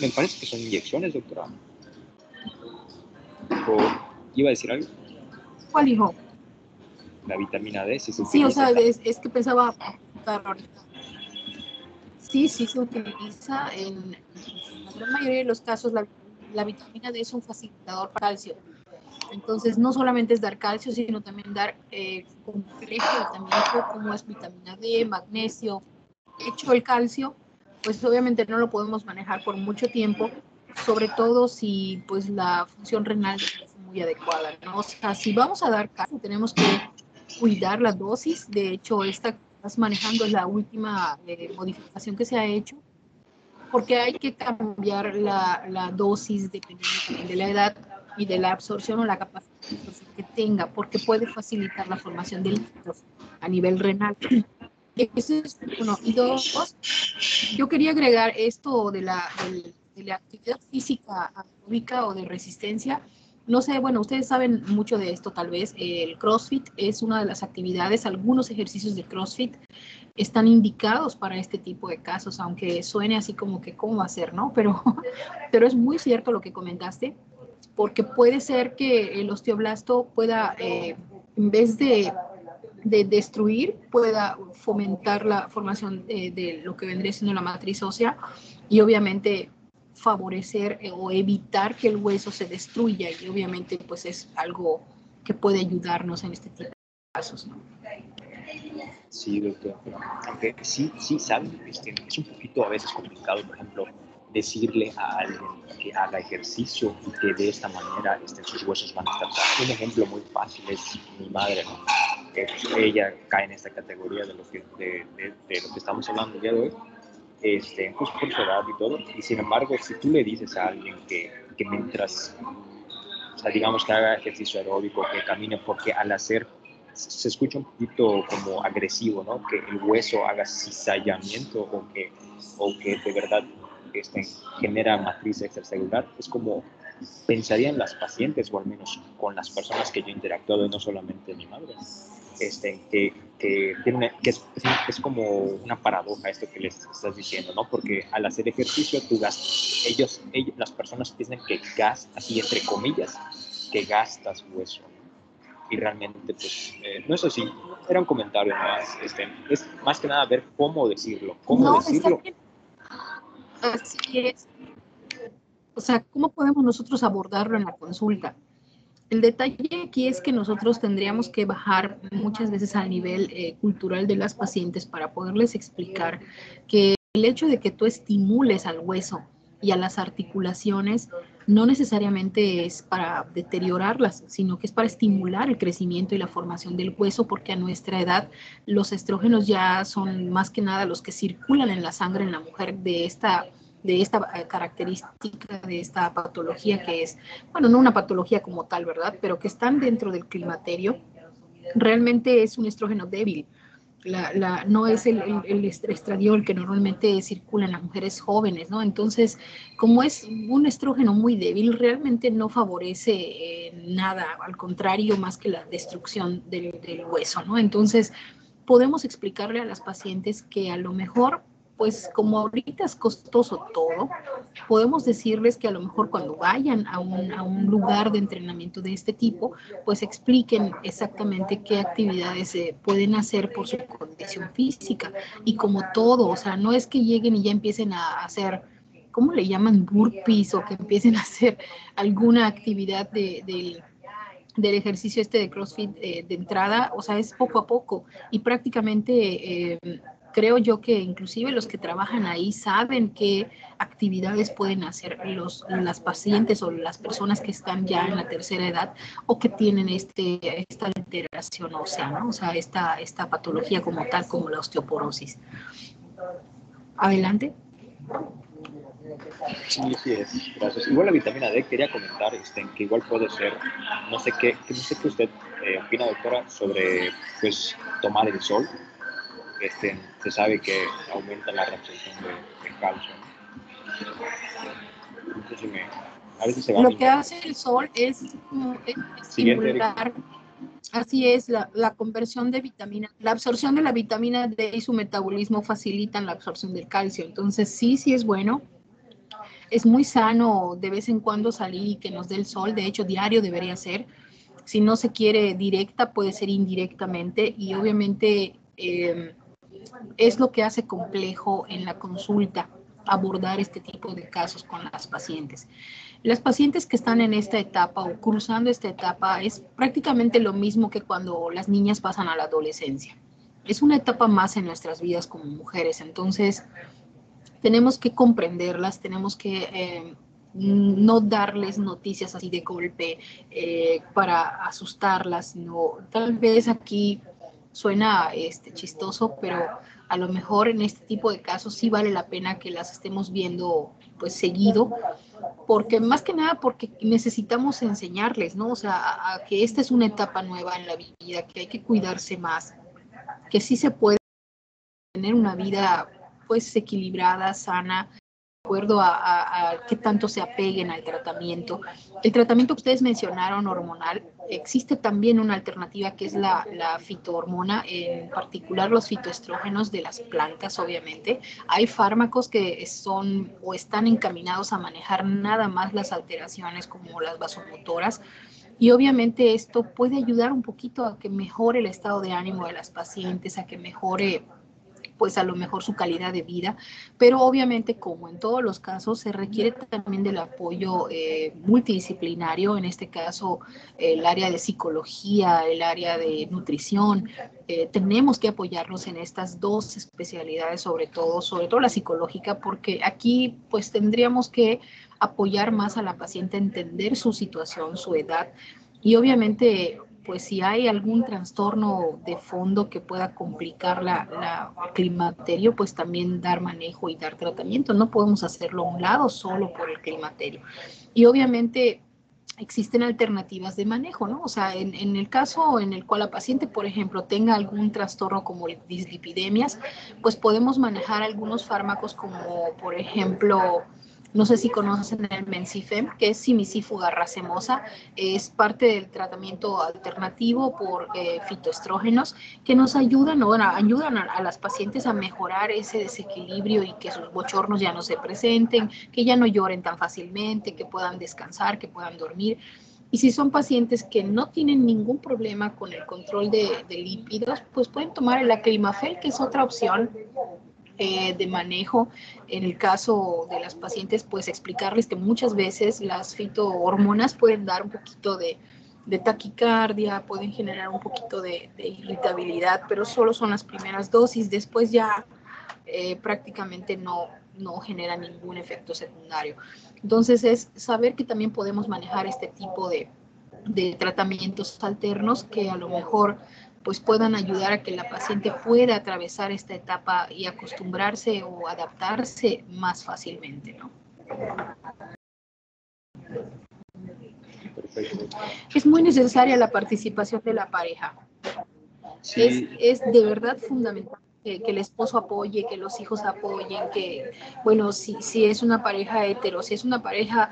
me parece que son inyecciones, doctora. ¿O iba a decir algo? ¿Cuál, hijo? La vitamina D, si se Sí, o utiliza. sea, es que pensaba ahorita. Sí, sí se utiliza en la gran mayoría de los casos. La vitamina D es un facilitador para calcio. Entonces, no solamente es dar calcio, sino también dar complejo vitamínico como es vitamina D, magnesio. De hecho, el calcio, pues obviamente no lo podemos manejar por mucho tiempo, sobre todo si pues la función renal es muy adecuada, ¿no? O sea, si vamos a dar calcio, tenemos que cuidar la dosis. De hecho, esta estás manejando es la última modificación que se ha hecho, porque hay que cambiar la dosis dependiendo también de la edad y de la absorción o la capacidad de absorción que tenga, porque puede facilitar la formación de líquidos a nivel renal. Eso es uno. Y dos, yo quería agregar esto de la actividad física aeróbica o de resistencia. No sé, bueno, ustedes saben mucho de esto tal vez. El CrossFit es una de las actividades, algunos ejercicios de CrossFit están indicados para este tipo de casos, aunque suene así como que cómo va a ser, ¿no? Pero es muy cierto lo que comentaste, porque puede ser que el osteoblasto pueda, en vez de destruir, pueda fomentar la formación de lo que vendría siendo la matriz ósea y obviamente favorecer o evitar que el hueso se destruya, y obviamente pues es algo que puede ayudarnos en este tipo de casos, ¿no? Sí, doctor. Aunque sí, saben, es un poquito a veces complicado, por ejemplo, decirle a alguien que haga ejercicio y que de esta manera sus huesos van a estar. Un ejemplo muy fácil es mi madre, ¿no? Pues, ella cae en esta categoría de lo que estamos hablando el día de hoy, pues por su edad y todo. Y sin embargo, si tú le dices a alguien que mientras, o sea, digamos que haga ejercicio aeróbico, que camine, porque al hacer se escucha un poquito como agresivo, ¿no? Que el hueso haga cizallamiento o que de verdad genera matriz extracelular. Es como pensaría en las pacientes, o al menos con las personas que yo he interactuado, y no solamente mi madre, es como una paradoja esto que les estás diciendo, ¿no? Porque al hacer ejercicio, tú gastas, las personas piensan que gastas, así entre comillas, que gastas hueso, ¿no? Y realmente, pues, no es así. Era un comentario más, es más que nada ver cómo decirlo, No, está bien. Así es. O sea, ¿cómo podemos nosotros abordarlo en la consulta? El detalle aquí es que nosotros tendríamos que bajar muchas veces al nivel cultural de las pacientes para poderles explicar que el hecho de que tú estimules al hueso y a las articulaciones no necesariamente es para deteriorarlas, sino que es para estimular el crecimiento y la formación del hueso, porque a nuestra edad los estrógenos ya son más que nada los que circulan en la sangre en la mujer de esta característica, de esta patología que es, bueno, no una patología como tal, ¿verdad? Pero que están dentro del climaterio, realmente es un estrógeno débil. No es el estradiol que normalmente circula en las mujeres jóvenes, ¿no? Entonces, como es un estrógeno muy débil, realmente no favorece nada, al contrario, más que la destrucción del hueso, ¿no? Entonces, podemos explicarle a las pacientes que a lo mejor, pues como ahorita es costoso todo, podemos decirles que a lo mejor cuando vayan a un lugar de entrenamiento de este tipo, pues expliquen exactamente qué actividades pueden hacer por su condición física. Y como todo, o sea, no es que lleguen y ya empiecen a hacer, ¿cómo le llaman? Burpees, o que empiecen a hacer alguna actividad del ejercicio este de CrossFit de entrada, o sea, es poco a poco y prácticamente creo yo que inclusive los que trabajan ahí saben qué actividades pueden hacer las pacientes o las personas que están ya en la tercera edad o que tienen esta alteración ósea, ¿no? O sea, esta patología como tal, como la osteoporosis. Adelante. Sí, sí es, gracias. Igual la vitamina D, quería comentar que igual puede ser, no sé qué usted opina, doctora, sobre pues tomar el sol. Se sabe que aumenta la reabsorción de calcio, ¿no? No sé si a veces se va. Lo que hace el sol es Siguiente, estimular. Así es, la conversión de vitamina, la absorción de la vitamina D y su metabolismo facilitan la absorción del calcio. Entonces, sí es bueno. Es muy sano de vez en cuando salir y que nos dé el sol. De hecho, diario debería ser. Si no se quiere directa, puede ser indirectamente. Y obviamente es lo que hace complejo en la consulta abordar este tipo de casos con las pacientes. Las pacientes que están en esta etapa o cruzando esta etapa es prácticamente lo mismo que cuando las niñas pasan a la adolescencia. Es una etapa más en nuestras vidas como mujeres, entonces tenemos que comprenderlas, tenemos que no darles noticias así de golpe para asustarlas, sino tal vez aquí suena chistoso, pero a lo mejor en este tipo de casos sí vale la pena que las estemos viendo pues seguido, porque más que nada porque necesitamos enseñarles, ¿no? O sea, a que esta es una etapa nueva en la vida, que hay que cuidarse más, que sí se puede tener una vida pues equilibrada, sana, de acuerdo a qué tanto se apeguen al tratamiento. El tratamiento que ustedes mencionaron, hormonal, existe también una alternativa que es la fitohormona, en particular los fitoestrógenos de las plantas, obviamente. Hay fármacos que son o están encaminados a manejar nada más las alteraciones como las vasomotoras, y obviamente esto puede ayudar un poquito a que mejore el estado de ánimo de las pacientes, a que mejore pues a lo mejor su calidad de vida, pero obviamente como en todos los casos se requiere también del apoyo multidisciplinario, en este caso el área de psicología, el área de nutrición, tenemos que apoyarnos en estas dos especialidades, sobre todo la psicológica, porque aquí pues tendríamos que apoyar más a la paciente a entender su situación, su edad, y obviamente pues si hay algún trastorno de fondo que pueda complicar el climaterio, pues también dar manejo y dar tratamiento. No podemos hacerlo a un lado solo por el climaterio. Y obviamente existen alternativas de manejo, ¿no? O sea, en el caso en el cual la paciente, por ejemplo, tenga algún trastorno como dislipidemias, pues podemos manejar algunos fármacos como, por ejemplo, no sé si conocen el Mencifem, que es simicífuga racemosa, es parte del tratamiento alternativo por fitoestrógenos que nos ayudan, o bueno, ayudan a las pacientes a mejorar ese desequilibrio y que sus bochornos ya no se presenten, que ya no lloren tan fácilmente, que puedan descansar, que puedan dormir. Y si son pacientes que no tienen ningún problema con el control de lípidos, pues pueden tomar el aclimafel, que es otra opción de manejo. En el caso de las pacientes, pues explicarles que muchas veces las fitohormonas pueden dar un poquito de taquicardia, pueden generar un poquito de irritabilidad, pero solo son las primeras dosis, después ya prácticamente no genera ningún efecto secundario. Entonces es saber que también podemos manejar este tipo de tratamientos alternos que a lo mejor pues puedan ayudar a que la paciente pueda atravesar esta etapa y acostumbrarse o adaptarse más fácilmente, ¿no? Perfecto. Es muy necesaria la participación de la pareja. Sí. Es de verdad fundamental que el esposo apoye, que los hijos apoyen, que, bueno, si es una pareja hetero, si es una pareja,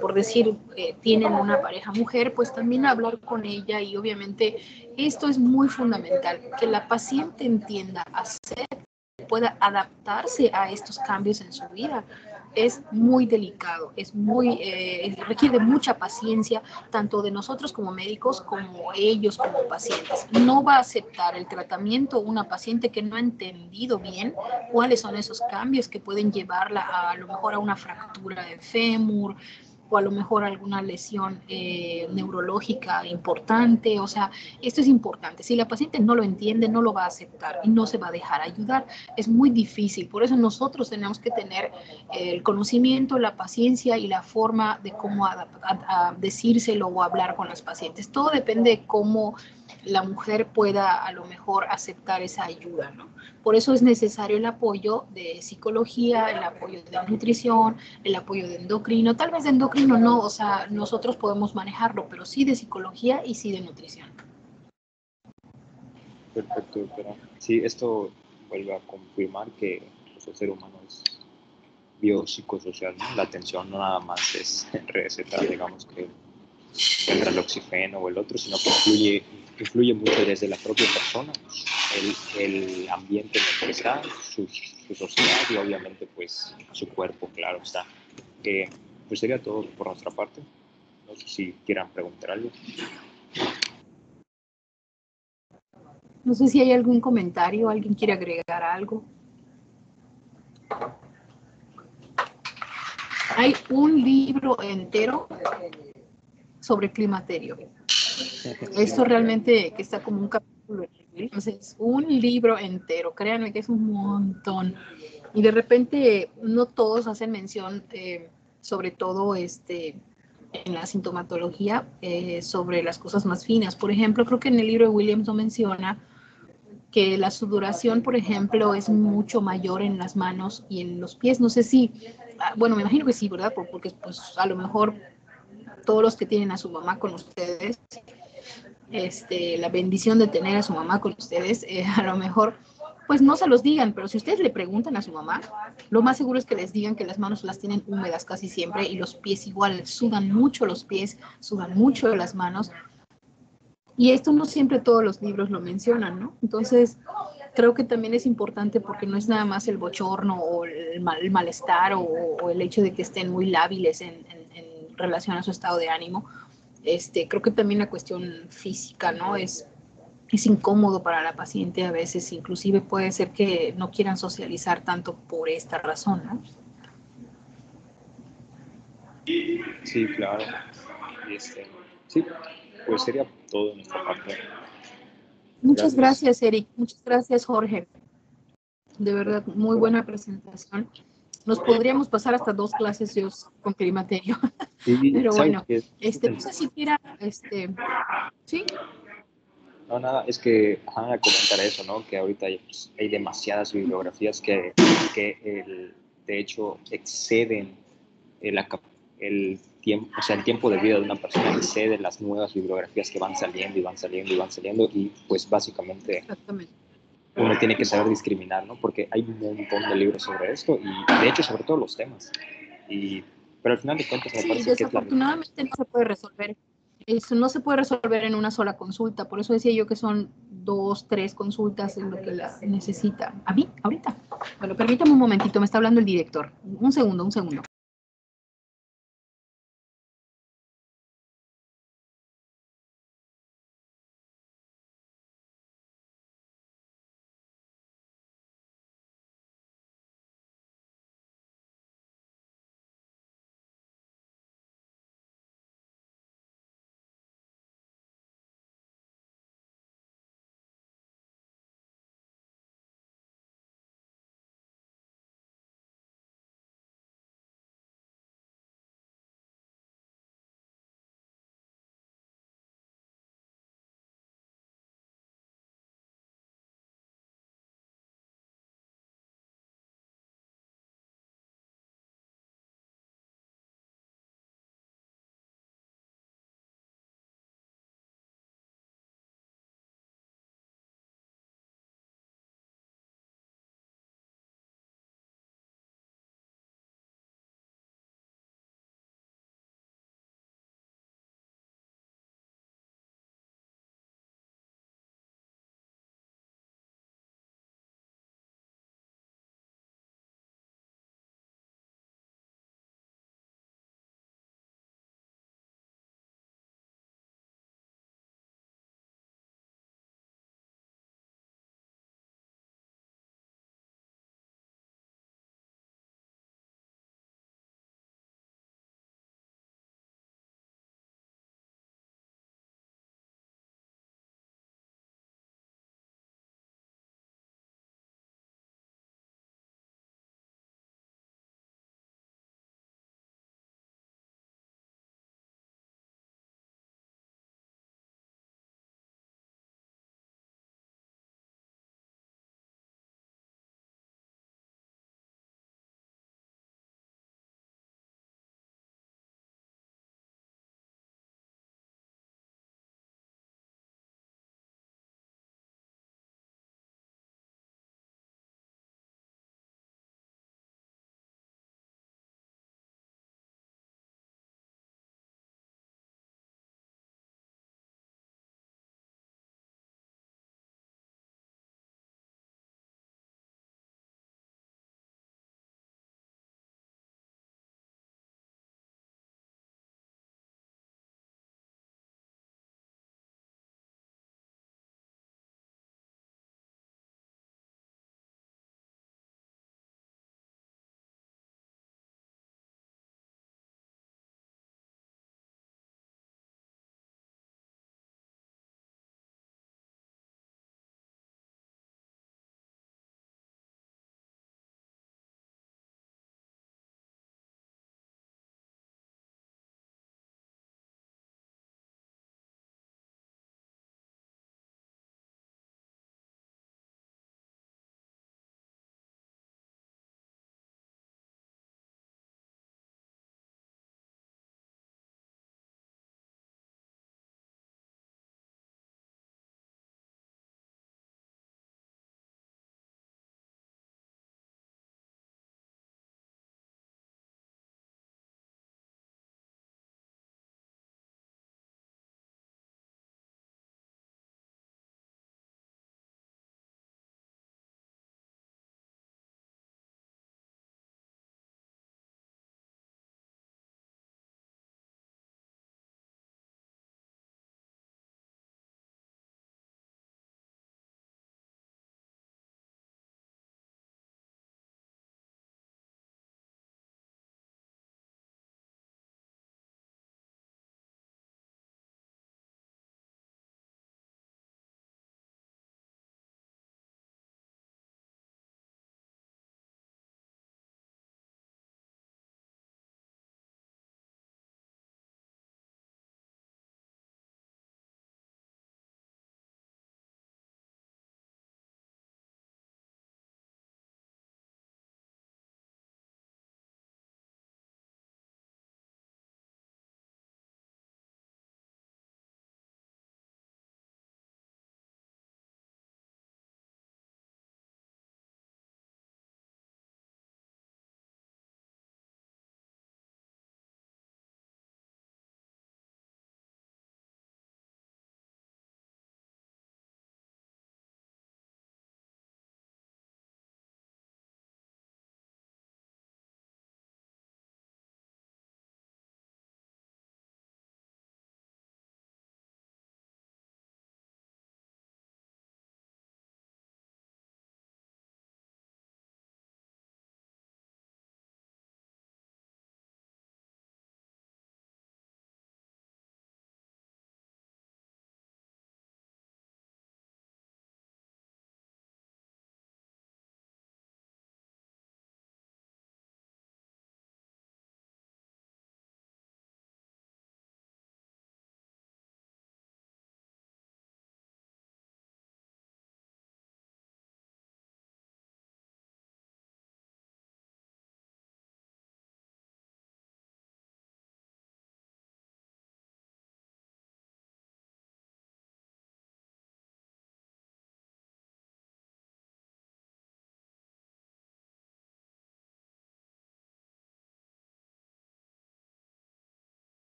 por decir, tienen una pareja mujer, pues también hablar con ella, y obviamente esto es muy fundamental, que la paciente entienda, pueda adaptarse a estos cambios en su vida. Es muy delicado, requiere mucha paciencia, tanto de nosotros como médicos, como ellos como pacientes. No va a aceptar el tratamiento una paciente que no ha entendido bien cuáles son esos cambios que pueden llevarla a lo mejor a una fractura de fémur, o a lo mejor alguna lesión neurológica importante. O sea, esto es importante. Si la paciente no lo entiende, no lo va a aceptar y no se va a dejar ayudar. Es muy difícil. Por eso nosotros tenemos que tener el conocimiento, la paciencia y la forma de cómo a decírselo o hablar con las pacientes. Todo depende de cómo la mujer pueda a lo mejor aceptar esa ayuda, ¿no? Por eso es necesario el apoyo de psicología, el apoyo de nutrición, el apoyo de endocrino. Tal vez de endocrino no, o sea, nosotros podemos manejarlo, pero sí de psicología y sí de nutrición. Perfecto, doctora. Sí, esto vuelve a confirmar que pues, el ser humano es biopsicosocial, ¿no? La atención no nada más es receta, digamos que el reloxifeno o el otro, sino que influye mucho desde la propia persona, el ambiente en el que está, su sociedad y obviamente pues su cuerpo, claro está. Pues sería todo por nuestra parte. No sé si quieran preguntar algo. No sé si hay algún comentario, alguien quiere agregar algo. Hay un libro entero sobre climaterio. Esto realmente que está como un capítulo. Entonces, un libro entero, créanme que es un montón. Y de repente no todos hacen mención, sobre todo en la sintomatología sobre las cosas más finas. Por ejemplo, creo que en el libro de Williams no menciona que la sudoración, por ejemplo, es mucho mayor en las manos y en los pies. No sé si, bueno, me imagino que sí, ¿verdad? Porque pues a lo mejor todos los que tienen a su mamá con ustedes, la bendición de tener a su mamá con ustedes, a lo mejor pues no se los digan, pero si ustedes le preguntan a su mamá, lo más seguro es que les digan que las manos las tienen húmedas casi siempre y los pies igual, sudan mucho los pies, sudan mucho las manos. Y esto no siempre todos los libros lo mencionan, ¿no? Entonces, creo que también es importante porque no es nada más el bochorno o el malestar o el hecho de que estén muy lábiles en relación a su estado de ánimo. Creo que también la cuestión física, ¿no? Es incómodo para la paciente a veces, inclusive puede ser que no quieran socializar tanto por esta razón, ¿no? Sí, claro. Y sí, pues sería todo de nuestra parte. Muchas Gracias. gracias, Eric. Muchas gracias, Jorge. De verdad, muy buena presentación. Nos podríamos pasar hasta 2 clases yo con climaterio. Y Pero sabes bueno, que no sé si quiera, sí. no, nada, es que a comentar eso, ¿no? Que ahorita hay demasiadas bibliografías de hecho exceden el, el tiempo, o sea, el tiempo de vida de una persona excede las nuevas bibliografías que van saliendo y van saliendo y van saliendo y pues básicamente Exactamente. uno tiene que saber discriminar, ¿no? Porque hay un montón de libros sobre esto y de hecho sobre todos los temas. Pero al final de cuentas me Sí, parece que es la misma. desafortunadamente no se puede resolver. Eso no se puede resolver en una sola consulta. Por eso decía yo que son 2, 3 consultas en lo que la necesita. ¿A mí? Ahorita. Bueno, permítame un momentito, me está hablando el director. Un segundo, un segundo.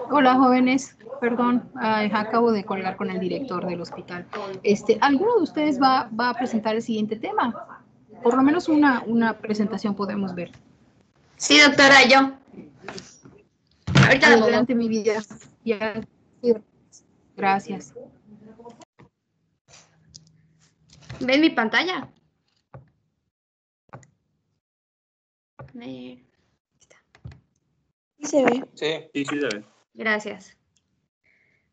Hola, jóvenes. Perdón, acabo de colgar con el director del hospital. ¿Alguno de ustedes va a presentar el siguiente tema? Por lo menos una presentación podemos ver. Sí, doctora, yo. Ahorita la pongo. Adelante, mi vida. Ya. Gracias. ¿Ven mi pantalla? A ver. Sí se ve. Sí se ve. Gracias.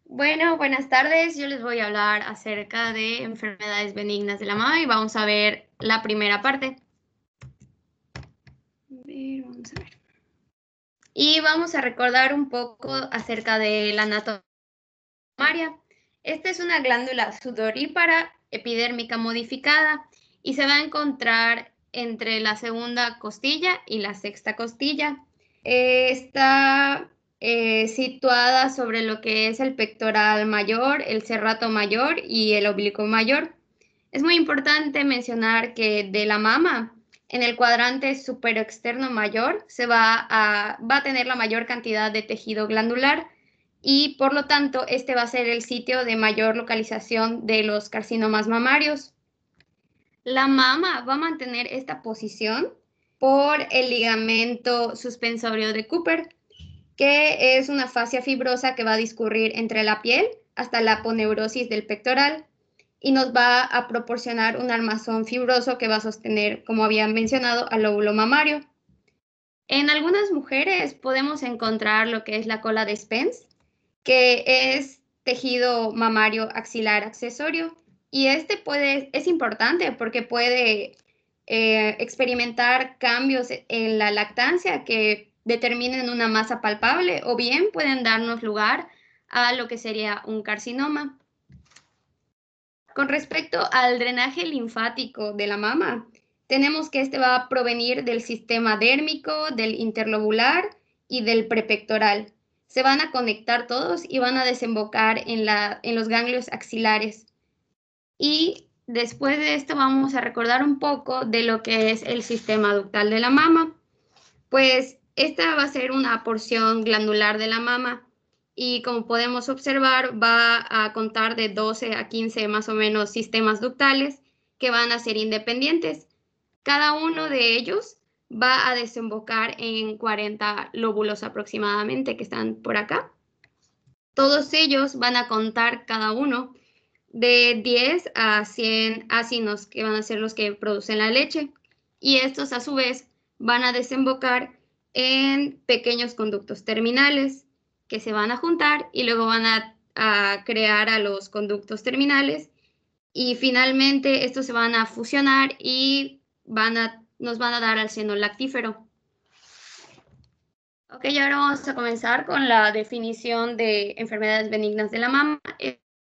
Bueno, buenas tardes. Yo les voy a hablar acerca de enfermedades benignas de la mama y vamos a ver la primera parte. Vamos a ver. Y vamos a recordar un poco acerca de la anatomía mamaria. Esta es una glándula sudorípara epidérmica modificada y se va a encontrar entre la segunda costilla y la sexta costilla. Está situada sobre lo que es el pectoral mayor, el serrato mayor y el oblicuo mayor. Es muy importante mencionar que de la mama, en el cuadrante superexterno mayor, va a tener la mayor cantidad de tejido glandular y por lo tanto este va a ser el sitio de mayor localización de los carcinomas mamarios. La mama va a mantener esta posición por el ligamento suspensorio de Cooper, que es una fascia fibrosa que va a discurrir entre la piel hasta la aponeurosis del pectoral y nos va a proporcionar un armazón fibroso que va a sostener, como había mencionado, al lóbulo mamario. En algunas mujeres podemos encontrar lo que es la cola de Spence, que es tejido mamario axilar accesorio, y es importante porque puede experimentar cambios en la lactancia que determinen una masa palpable o bien pueden darnos lugar a lo que sería un carcinoma. Con respecto al drenaje linfático de la mama, tenemos que este va a provenir del sistema dérmico, del interlobular y del prepectoral. Se van a conectar todos y van a desembocar en los ganglios axilares. Y después de esto vamos a recordar un poco de lo que es el sistema ductal de la mama. Pues esta va a ser una porción glandular de la mama y como podemos observar va a contar de 12 a 15 más o menos sistemas ductales que van a ser independientes. Cada uno de ellos va a desembocar en 40 lóbulos aproximadamente que están por acá. Todos ellos van a contar cada uno de 10 a 100 ácidos que van a ser los que producen la leche y estos a su vez van a desembocar en pequeños conductos terminales que se van a juntar y luego van a crear a los conductos terminales y finalmente estos se van a fusionar y nos van a dar al seno lactífero. Ok, ahora vamos a comenzar con la definición de enfermedades benignas de la mama.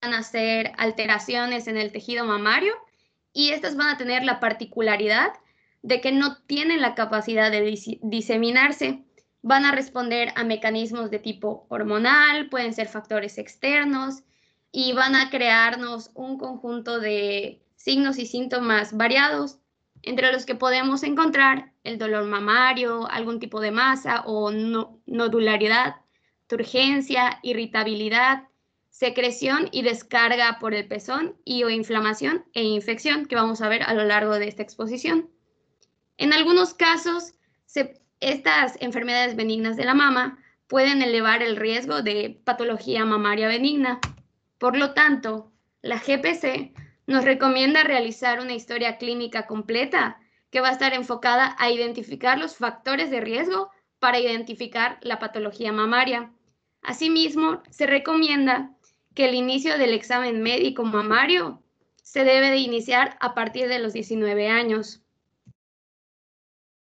Van a ser alteraciones en el tejido mamario y estas van a tener la particularidad de que no tienen la capacidad de diseminarse. Van a responder a mecanismos de tipo hormonal, pueden ser factores externos y van a crearnos un conjunto de signos y síntomas variados, entre los que podemos encontrar el dolor mamario, algún tipo de masa o nodularidad, turgencia, irritabilidad, secreción y descarga por el pezón y o inflamación e infección que vamos a ver a lo largo de esta exposición. En algunos casos, estas enfermedades benignas de la mama pueden elevar el riesgo de patología mamaria benigna. Por lo tanto, la GPC nos recomienda realizar una historia clínica completa que va a estar enfocada a identificar los factores de riesgo para identificar la patología mamaria. Asimismo, se recomienda que el inicio del examen médico mamario se debe de iniciar a partir de los 19 años.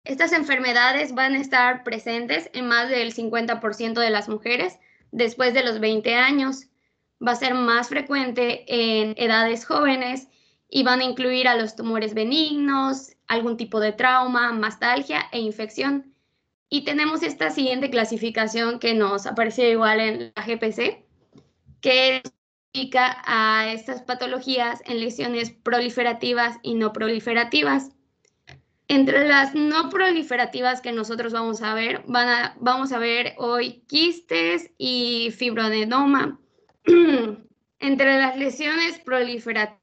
Estas enfermedades van a estar presentes en más del 50% de las mujeres después de los 20 años. Va a ser más frecuente en edades jóvenes y van a incluir a los tumores benignos, algún tipo de trauma, mastalgia e infección. Y tenemos esta siguiente clasificación que nos apareció igual en la GPC, que clasifica a estas patologías en lesiones proliferativas y no proliferativas. Entre las no proliferativas que nosotros vamos a ver, vamos a ver hoy quistes y fibroadenoma. Entre las lesiones proliferativas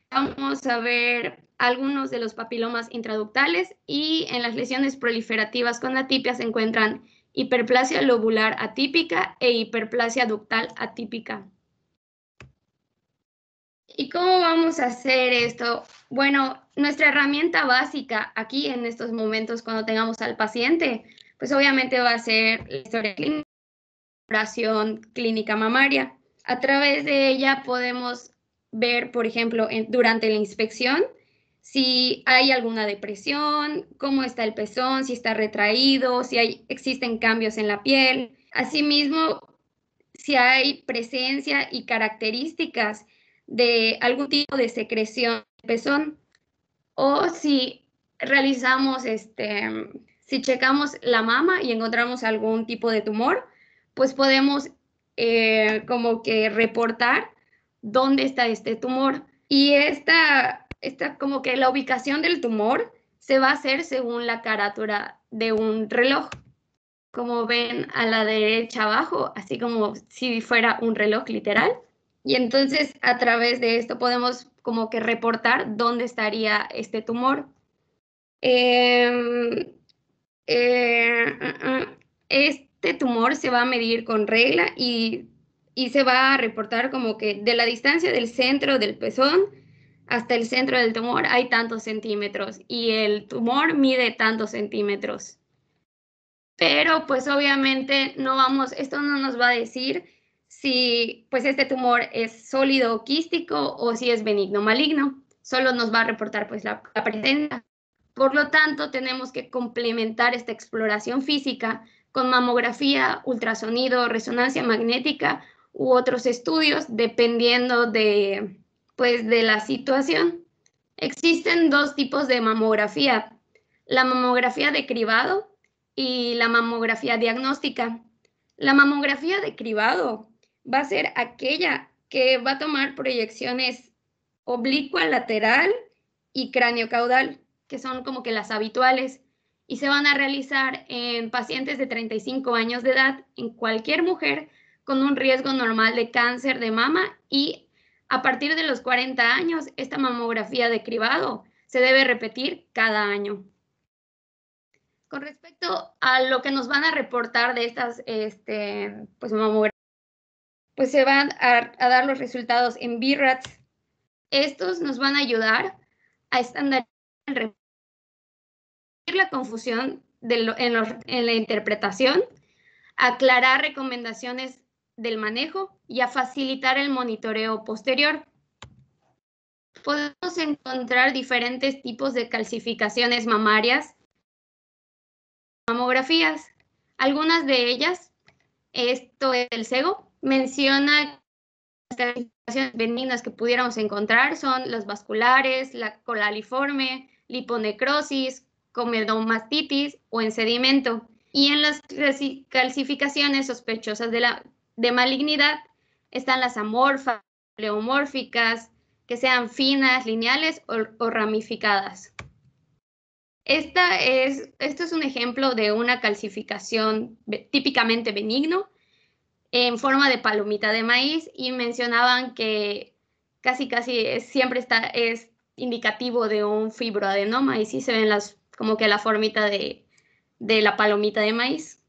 vamos a ver algunos de los papilomas intraductales, y en las lesiones proliferativas con atipia se encuentran hiperplasia lobular atípica e hiperplasia ductal atípica. ¿Y cómo vamos a hacer esto? Bueno, nuestra herramienta básica aquí en estos momentos cuando tengamos al paciente, pues obviamente va a ser la historia clínica, exploración clínica mamaria. A través de ella podemos ver, por ejemplo, durante la inspección, si hay alguna depresión, cómo está el pezón, si está retraído, si existen cambios en la piel. Asimismo, si hay presencia y características de algún tipo de secreción del pezón, o si realizamos, si checamos la mama y encontramos algún tipo de tumor, pues podemos como que reportar dónde está este tumor. Y esta como que la ubicación del tumor se va a hacer según la carátula de un reloj. Como ven a la derecha abajo, así como si fuera un reloj literal. Y entonces a través de esto podemos como que reportar dónde estaría este tumor. Este tumor se va a medir con regla y se va a reportar como que de la distancia del centro del pezón hasta el centro del tumor hay tantos centímetros y el tumor mide tantos centímetros. Pero pues obviamente esto no nos va a decir si pues este tumor es sólido o quístico o si es benigno o maligno. Solo nos va a reportar pues la presencia. Por lo tanto, tenemos que complementar esta exploración física con mamografía, ultrasonido, resonancia magnética u otros estudios dependiendo de la situación. Existen dos tipos de mamografía: la mamografía de cribado y la mamografía diagnóstica. La mamografía de cribado va a ser aquella que va a tomar proyecciones oblicua, lateral y cráneo-caudal, que son como que las habituales, y se van a realizar en pacientes de 35 años de edad, en cualquier mujer con un riesgo normal de cáncer de mama, y a partir de los 40 años, esta mamografía de cribado se debe repetir cada año. Con respecto a lo que nos van a reportar de estas mamografías, pues se van a dar los resultados en BRADS. Estos nos van a ayudar a estandarizar la confusión en la interpretación, a aclarar recomendaciones del manejo y a facilitar el monitoreo posterior. Podemos encontrar diferentes tipos de calcificaciones mamarias, mamografías. Algunas de ellas, esto es el SEGO, menciona las calcificaciones benignas que pudiéramos encontrar son las vasculares, la colaliforme, liponecrosis, comedomastitis o en sedimento. Y en las calcificaciones sospechosas de malignidad están las amorfas, pleomórficas, que sean finas, lineales o ramificadas. Esto es un ejemplo de una calcificación típicamente benigno en forma de palomita de maíz, y mencionaban que casi siempre es indicativo de un fibroadenoma, y sí se ven como que la formita de la palomita de maíz.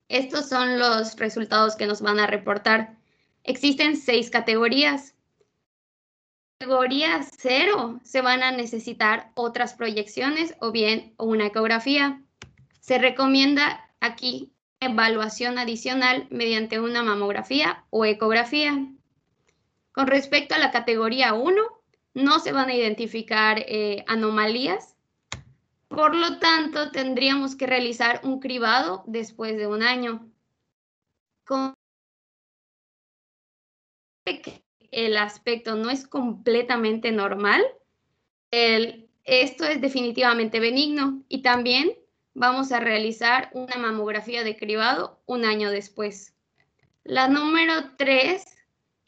Estos son los resultados que nos van a reportar. Existen 6 categorías. Categoría 0 se van a necesitar otras proyecciones o bien una ecografía. Se recomienda aquí evaluación adicional mediante una mamografía o ecografía. Con respecto a la categoría 1, no se van a identificar anomalías. Por lo tanto, tendríamos que realizar un cribado después de un año. Con que el aspecto no es completamente normal, esto es definitivamente benigno, y también vamos a realizar una mamografía de cribado un año después. La número 3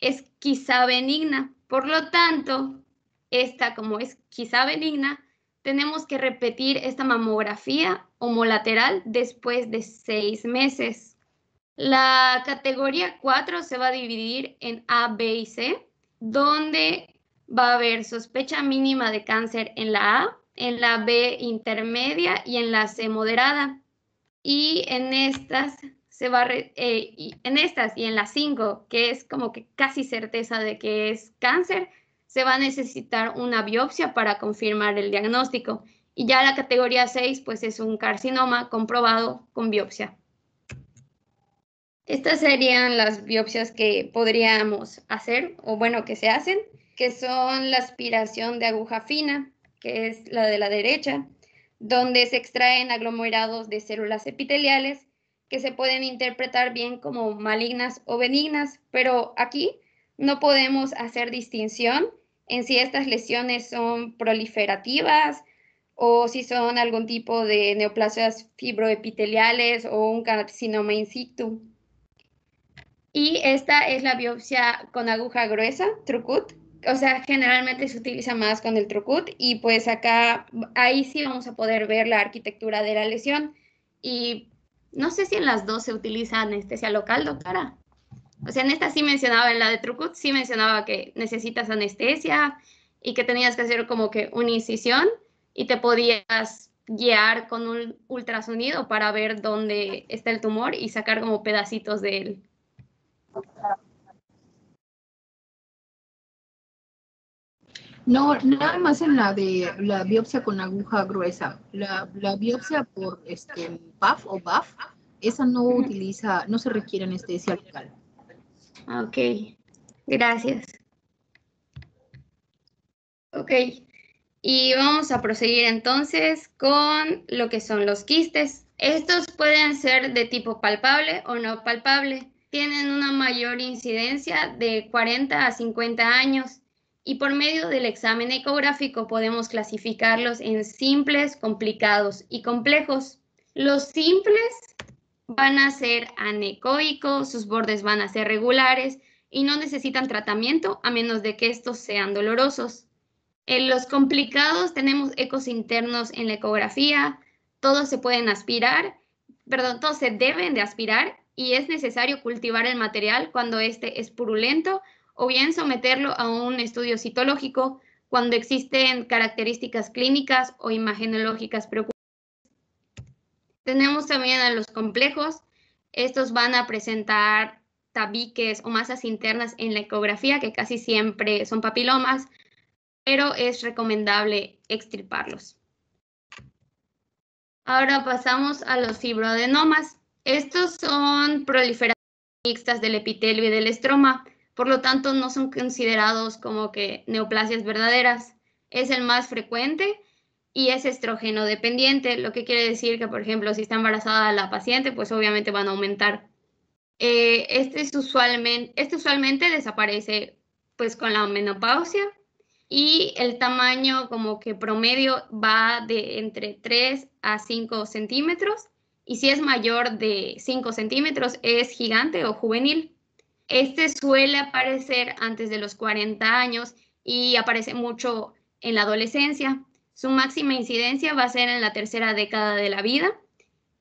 es quizá benigna. Por lo tanto, esta, como es quizá benigna, tenemos que repetir esta mamografía homolateral después de 6 meses. La categoría 4 se va a dividir en A, B y C, donde va a haber sospecha mínima de cáncer en la A, en la B intermedia y en la C moderada. Y en estas en estas y en las 5, que es como que casi certeza de que es cáncer, se va a necesitar una biopsia para confirmar el diagnóstico. Y ya la categoría 6, pues es un carcinoma comprobado con biopsia. Estas serían las biopsias que podríamos hacer, o bueno, que se hacen, que son la aspiración de aguja fina, que es la de la derecha, donde se extraen aglomerados de células epiteliales que se pueden interpretar bien como malignas o benignas, pero aquí no podemos hacer distinción en si estas lesiones son proliferativas o si son algún tipo de neoplasias fibroepiteliales o un carcinoma in situ. Y esta es la biopsia con aguja gruesa, Trucut. O sea, generalmente se utiliza más con el Trucut y pues ahí sí vamos a poder ver la arquitectura de la lesión. Y no sé si en las dos se utiliza anestesia local, doctora. O sea, en esta sí mencionaba, en la de Trucut sí mencionaba que necesitas anestesia y que tenías que hacer como que una incisión y te podías guiar con un ultrasonido para ver dónde está el tumor y sacar como pedacitos de él. No, nada más en la de la biopsia con aguja gruesa. La biopsia por PAF o BAF, esa no utiliza, no se requiere anestesia local. Ok, gracias. Ok, y vamos a proseguir entonces con lo que son los quistes. Estos pueden ser de tipo palpable o no palpable. Tienen una mayor incidencia de 40 a 50 años y por medio del examen ecográfico podemos clasificarlos en simples, complicados y complejos. Los simples van a ser anecoicos, sus bordes van a ser regulares y no necesitan tratamiento a menos de que estos sean dolorosos. En los complicados tenemos ecos internos en la ecografía, todos se pueden aspirar, perdón, todos se deben de aspirar y es necesario cultivar el material cuando este es purulento o bien someterlo a un estudio citológico cuando existen características clínicas o imagenológicas preocupantes. Tenemos también a los complejos, estos van a presentar tabiques o masas internas en la ecografía que casi siempre son papilomas, pero es recomendable extirparlos. Ahora pasamos a los fibroadenomas. Estos son proliferaciones mixtas del epitelio y del estroma, por lo tanto no son considerados como que neoplasias verdaderas. Es el más frecuente y es estrógeno dependiente, lo que quiere decir que, por ejemplo, si está embarazada la paciente, pues obviamente van a aumentar. Este usualmente desaparece pues con la menopausia. Y el tamaño como que promedio va de entre 3 a 5 centímetros y si es mayor de 5 centímetros es gigante o juvenil. Este suele aparecer antes de los 40 años y aparece mucho en la adolescencia. Su máxima incidencia va a ser en la tercera década de la vida.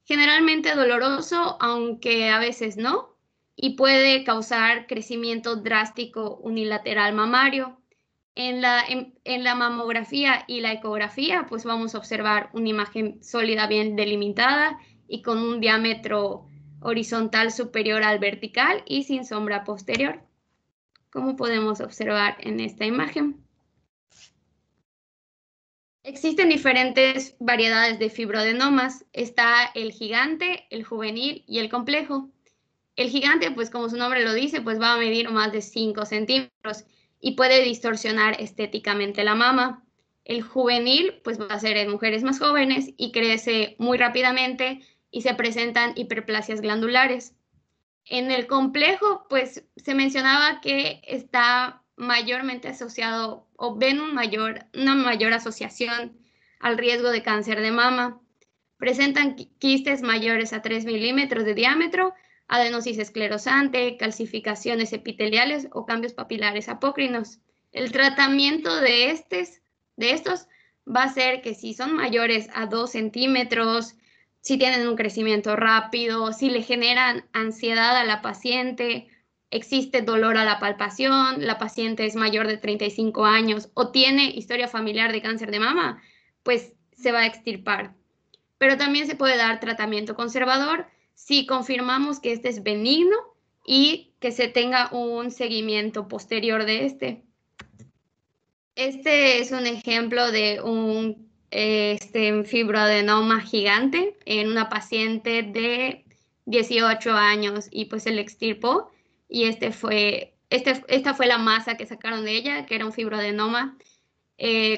Generalmente doloroso, aunque a veces no, y puede causar crecimiento drástico unilateral mamario. En la mamografía y la ecografía, pues vamos a observar una imagen sólida bien delimitada y con un diámetro horizontal superior al vertical y sin sombra posterior, como podemos observar en esta imagen. Existen diferentes variedades de fibroadenomas. Está el gigante, el juvenil y el complejo. El gigante, pues como su nombre lo dice, pues va a medir más de 5 centímetros y puede distorsionar estéticamente la mama. El juvenil, pues va a ser en mujeres más jóvenes y crece muy rápidamente y se presentan hiperplasias glandulares. En el complejo, pues se mencionaba que está mayormente asociado o ven una mayor asociación al riesgo de cáncer de mama. Presentan quistes mayores a 3 milímetros de diámetro, adenosis esclerosante, calcificaciones epiteliales o cambios papilares apócrinos. El tratamiento de estos va a ser que si son mayores a 2 centímetros, si tienen un crecimiento rápido, si le generan ansiedad a la paciente, existe dolor a la palpación, la paciente es mayor de 35 años o tiene historia familiar de cáncer de mama, pues se va a extirpar. Pero también se puede dar tratamiento conservador si confirmamos que este es benigno y que se tenga un seguimiento posterior de este. Este es un ejemplo de un fibroadenoma gigante en una paciente de 18 años y pues se le extirpó y esta fue la masa que sacaron de ella, que era un fibroadenoma.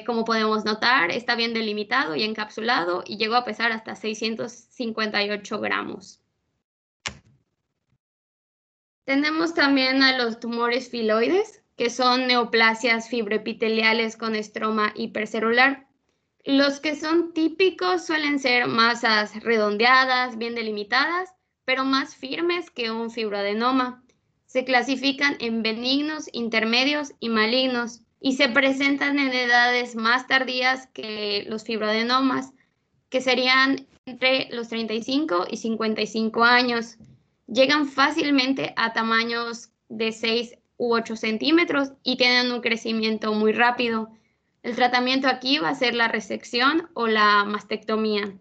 Como podemos notar, está bien delimitado y encapsulado y llegó a pesar hasta 658 gramos. Tenemos también a los tumores filoides, que son neoplasias fibroepiteliales con estroma hipercelular. Los que son típicos suelen ser masas redondeadas, bien delimitadas, pero más firmes que un fibroadenoma. Se clasifican en benignos, intermedios y malignos y se presentan en edades más tardías que los fibroadenomas, que serían entre los 35 y 55 años. Llegan fácilmente a tamaños de 6 u 8 centímetros y tienen un crecimiento muy rápido. El tratamiento aquí va a ser la resección o la mastectomía.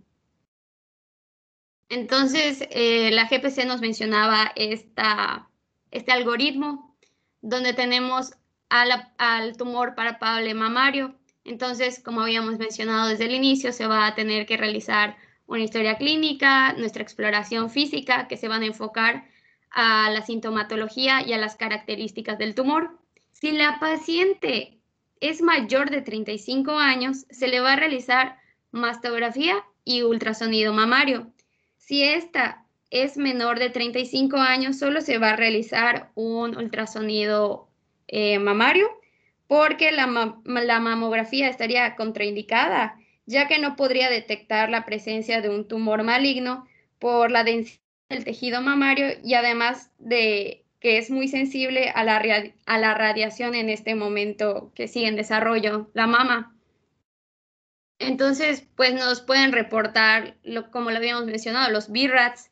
Entonces, la GPC nos mencionaba este algoritmo donde tenemos al tumor palpable mamario. Entonces, como habíamos mencionado desde el inicio, se va a tener que realizar una historia clínica, nuestra exploración física, que se van a enfocar a la sintomatología y a las características del tumor. Si la paciente es mayor de 35 años, se le va a realizar mastografía y ultrasonido mamario. Si esta es menor de 35 años, solo se va a realizar un ultrasonido mamario, porque la mamografía estaría contraindicada, ya que no podría detectar la presencia de un tumor maligno por la densidad del tejido mamario y además de que es muy sensible a la radiación en este momento que sigue en desarrollo la mama. Entonces, pues nos pueden reportar, como lo habíamos mencionado, los BRAFs.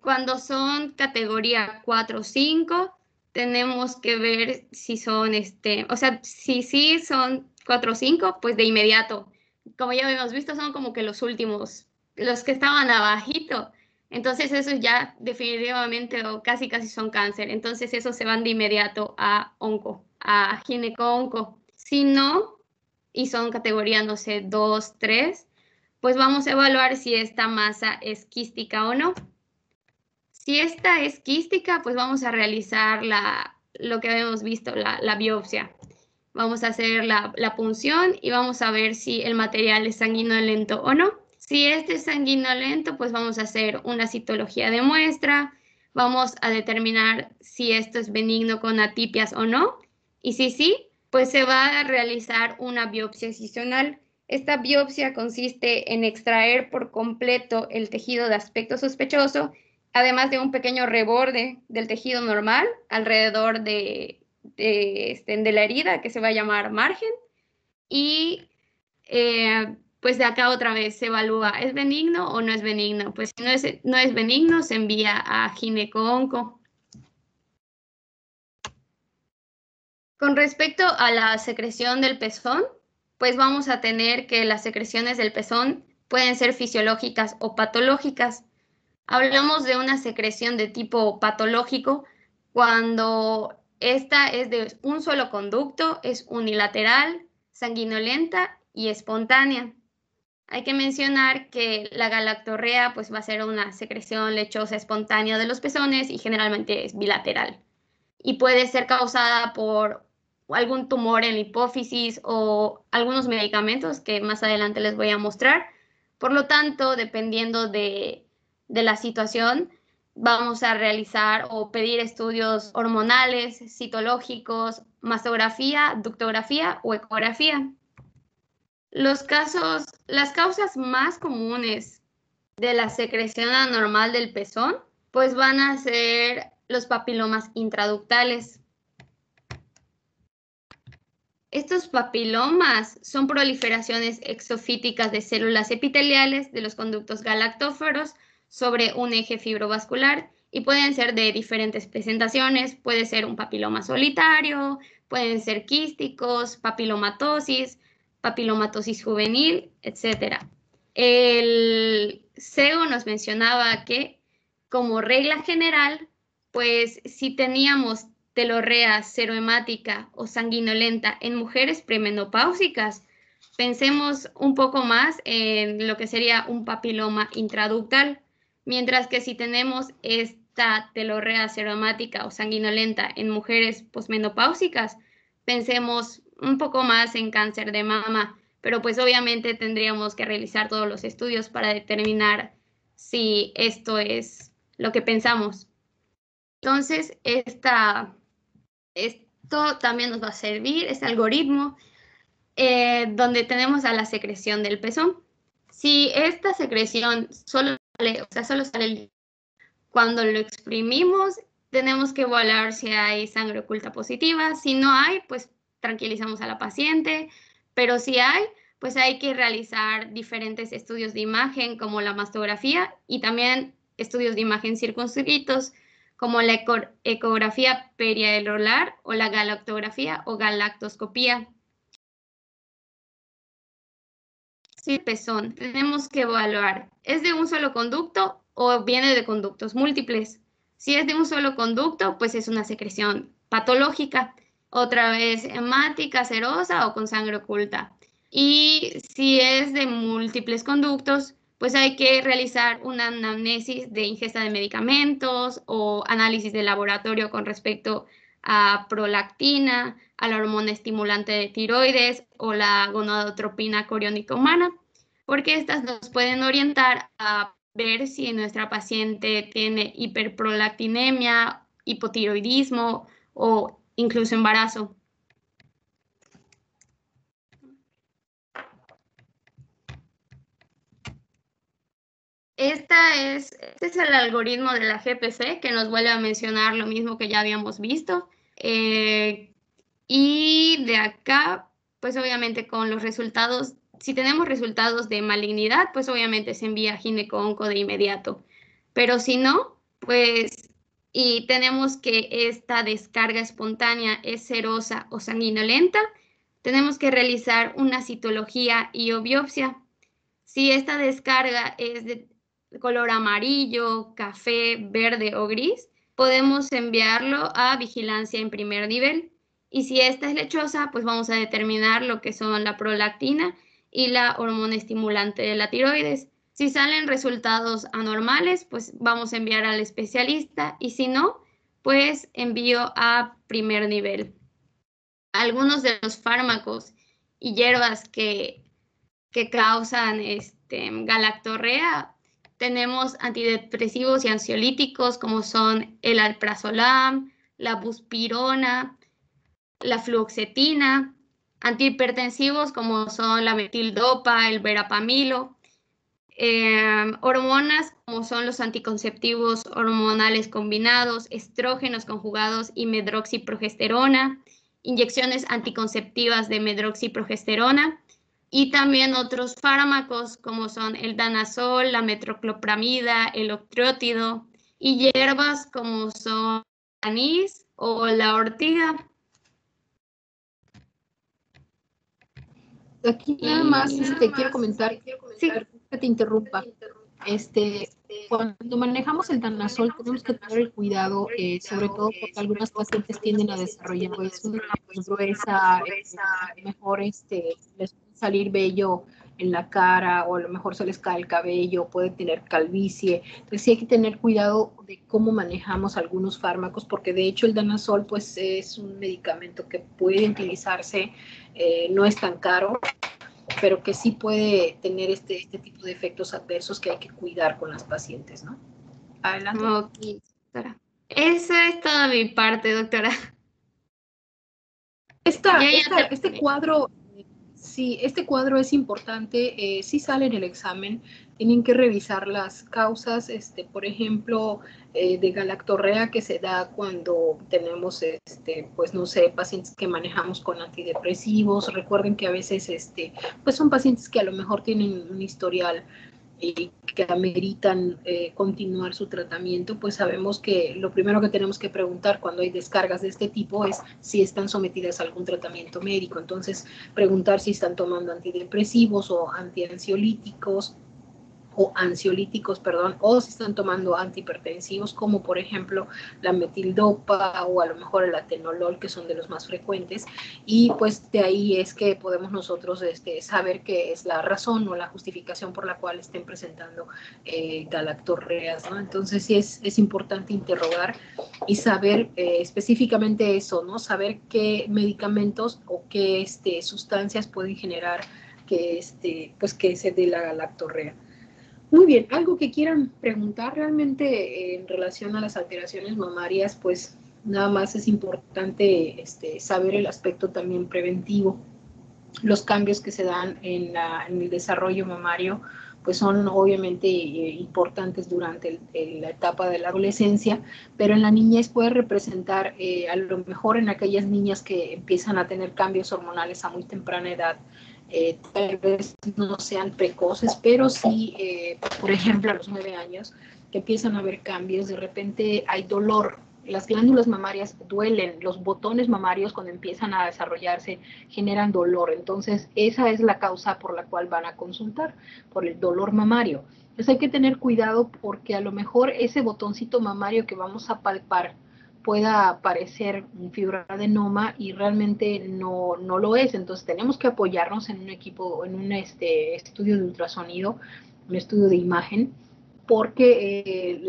Cuando son categoría 4 o 5, tenemos que ver si son, si sí son 4 o 5, pues de inmediato. Como ya habíamos visto, son como que los últimos, los que estaban abajito. Entonces, esos ya definitivamente o casi son cáncer. Entonces, esos se van de inmediato a onco, a gineco-onco. Si no, y son categoría, no sé, 2, 3, pues vamos a evaluar si esta masa es quística o no. Si esta es quística, pues vamos a realizar lo que habíamos visto, la biopsia. Vamos a hacer la punción y vamos a ver si el material es sanguinolento o no. Si este es sanguinolento, pues vamos a hacer una citología de muestra, vamos a determinar si esto es benigno con atipias o no, y si sí, pues se va a realizar una biopsia excisional. Esta biopsia consiste en extraer por completo el tejido de aspecto sospechoso, además de un pequeño reborde del tejido normal alrededor de la herida, que se va a llamar margen, y pues de acá otra vez se evalúa, ¿es benigno o no es benigno? Pues si no es benigno, se envía a gineco-onco. Con respecto a la secreción del pezón, pues vamos a tener que las secreciones del pezón pueden ser fisiológicas o patológicas. Hablamos de una secreción de tipo patológico cuando esta es de un solo conducto, es unilateral, sanguinolenta y espontánea. Hay que mencionar que la galactorrea pues, va a ser una secreción lechosa espontánea de los pezones y generalmente es bilateral. Y puede ser causada por algún tumor en la hipófisis o algunos medicamentos que más adelante les voy a mostrar. Por lo tanto, dependiendo de la situación, vamos a realizar o pedir estudios hormonales, citológicos, mastografía, ductografía o ecografía. Las causas más comunes de la secreción anormal del pezón, pues van a ser los papilomas intraductales. Estos papilomas son proliferaciones exofíticas de células epiteliales de los conductos galactóferos sobre un eje fibrovascular y pueden ser de diferentes presentaciones. Puede ser un papiloma solitario, pueden ser quísticos, papilomatosis juvenil, etc. El CEO nos mencionaba que, como regla general, pues si teníamos telorrea serohemática o sanguinolenta en mujeres premenopáusicas, pensemos un poco más en lo que sería un papiloma intraductal, mientras que si tenemos esta telorrea serohemática o sanguinolenta en mujeres posmenopáusicas, pensemos un poco más en cáncer de mama, pero pues obviamente tendríamos que realizar todos los estudios para determinar si esto es lo que pensamos. Entonces, esto también nos va a servir, este algoritmo, donde tenemos a la secreción del pezón. Si esta secreción solo sale cuando lo exprimimos, tenemos que evaluar si hay sangre oculta positiva. Si no hay, pues tranquilizamos a la paciente, pero si hay, pues hay que realizar diferentes estudios de imagen como la mastografía y también estudios de imagen circunscritos como la ecografía periareolar o la galactografía o galactoscopía. Sí, pezón, tenemos que evaluar, ¿es de un solo conducto o viene de conductos múltiples? Si es de un solo conducto, pues es una secreción patológica, otra vez hemática, serosa o con sangre oculta. Y si es de múltiples conductos, pues hay que realizar una anamnesis de ingesta de medicamentos o análisis de laboratorio con respecto a prolactina, a la hormona estimulante de tiroides o la gonadotropina coriónica humana, porque estas nos pueden orientar a ver si nuestra paciente tiene hiperprolactinemia, hipotiroidismo o incluso embarazo. Este es el algoritmo de la GPC que nos vuelve a mencionar lo mismo que ya habíamos visto. Y de acá, pues obviamente con los resultados, si tenemos resultados de malignidad, pues obviamente se envía a gineco-onco de inmediato. Pero si no, pues, y tenemos que esta descarga espontánea es serosa o sanguinolenta, tenemos que realizar una citología y o biopsia. Si esta descarga es de color amarillo, café, verde o gris, podemos enviarlo a vigilancia en primer nivel. Y si esta es lechosa, pues vamos a determinar lo que son la prolactina y la hormona estimulante de la tiroides. Si salen resultados anormales, pues vamos a enviar al especialista y si no, pues envío a primer nivel. Algunos de los fármacos y hierbas que causan galactorrea, tenemos antidepresivos y ansiolíticos como son el alprazolam, la buspirona, la fluoxetina, antihipertensivos como son la metildopa, el verapamilo, hormonas como son los anticonceptivos hormonales combinados, estrógenos conjugados y medroxiprogesterona, inyecciones anticonceptivas de medroxiprogesterona, y también otros fármacos como son el danazol, la metoclopramida, el octreótido y hierbas como son el anís o la ortiga. Aquí nada más quiero comentar, sí, que te interrumpa. Cuando manejamos el danazol tenemos que tener el cuidado, sobre todo porque algunas pacientes tienden a desarrollar pues una gruesa, mejor les puede salir vello en la cara o a lo mejor se les cae el cabello, puede tener calvicie. Entonces sí hay que tener cuidado de cómo manejamos algunos fármacos, porque de hecho el danazol pues es un medicamento que puede utilizarse, no es tan caro, pero que sí puede tener este tipo de efectos adversos que hay que cuidar con las pacientes, ¿no? Adelante. Ok, doctora. Esa es toda mi parte, doctora. Este cuadro Sí, este cuadro es importante, sí sale en el examen, tienen que revisar las causas, por ejemplo, de galactorrea que se da cuando tenemos, pues no sé, pacientes que manejamos con antidepresivos. Recuerden que a veces, pues son pacientes que a lo mejor tienen un historial y que ameritan continuar su tratamiento, pues sabemos que lo primero que tenemos que preguntar cuando hay descargas de este tipo es si están sometidas a algún tratamiento médico. Entonces, preguntar si están tomando antidepresivos o antiansiolíticos o ansiolíticos, perdón, o si están tomando antihipertensivos, como por ejemplo la metildopa o a lo mejor el atenolol, que son de los más frecuentes, y pues de ahí es que podemos nosotros saber qué es la razón o la justificación por la cual estén presentando galactorreas, ¿no? Entonces sí es importante interrogar y saber específicamente eso, ¿no? Saber qué medicamentos o qué sustancias pueden generar pues que se dé la galactorrea. Muy bien, algo que quieran preguntar realmente en relación a las alteraciones mamarias, pues nada más es importante saber el aspecto también preventivo. Los cambios que se dan en el desarrollo mamario, pues son obviamente importantes durante la etapa de la adolescencia, pero en la niñez puede representar, a lo mejor en aquellas niñas que empiezan a tener cambios hormonales a muy temprana edad, tal vez no sean precoces, pero sí, por ejemplo, a los 9 años, que empiezan a haber cambios, de repente hay dolor, las glándulas mamarias duelen, los botones mamarios cuando empiezan a desarrollarse generan dolor, entonces esa es la causa por la cual van a consultar, por el dolor mamario. Entonces hay que tener cuidado porque a lo mejor ese botoncito mamario que vamos a palpar pueda parecer un fibroadenoma y realmente no lo es. Entonces tenemos que apoyarnos en un equipo, en un estudio de ultrasonido, un estudio de imagen, porque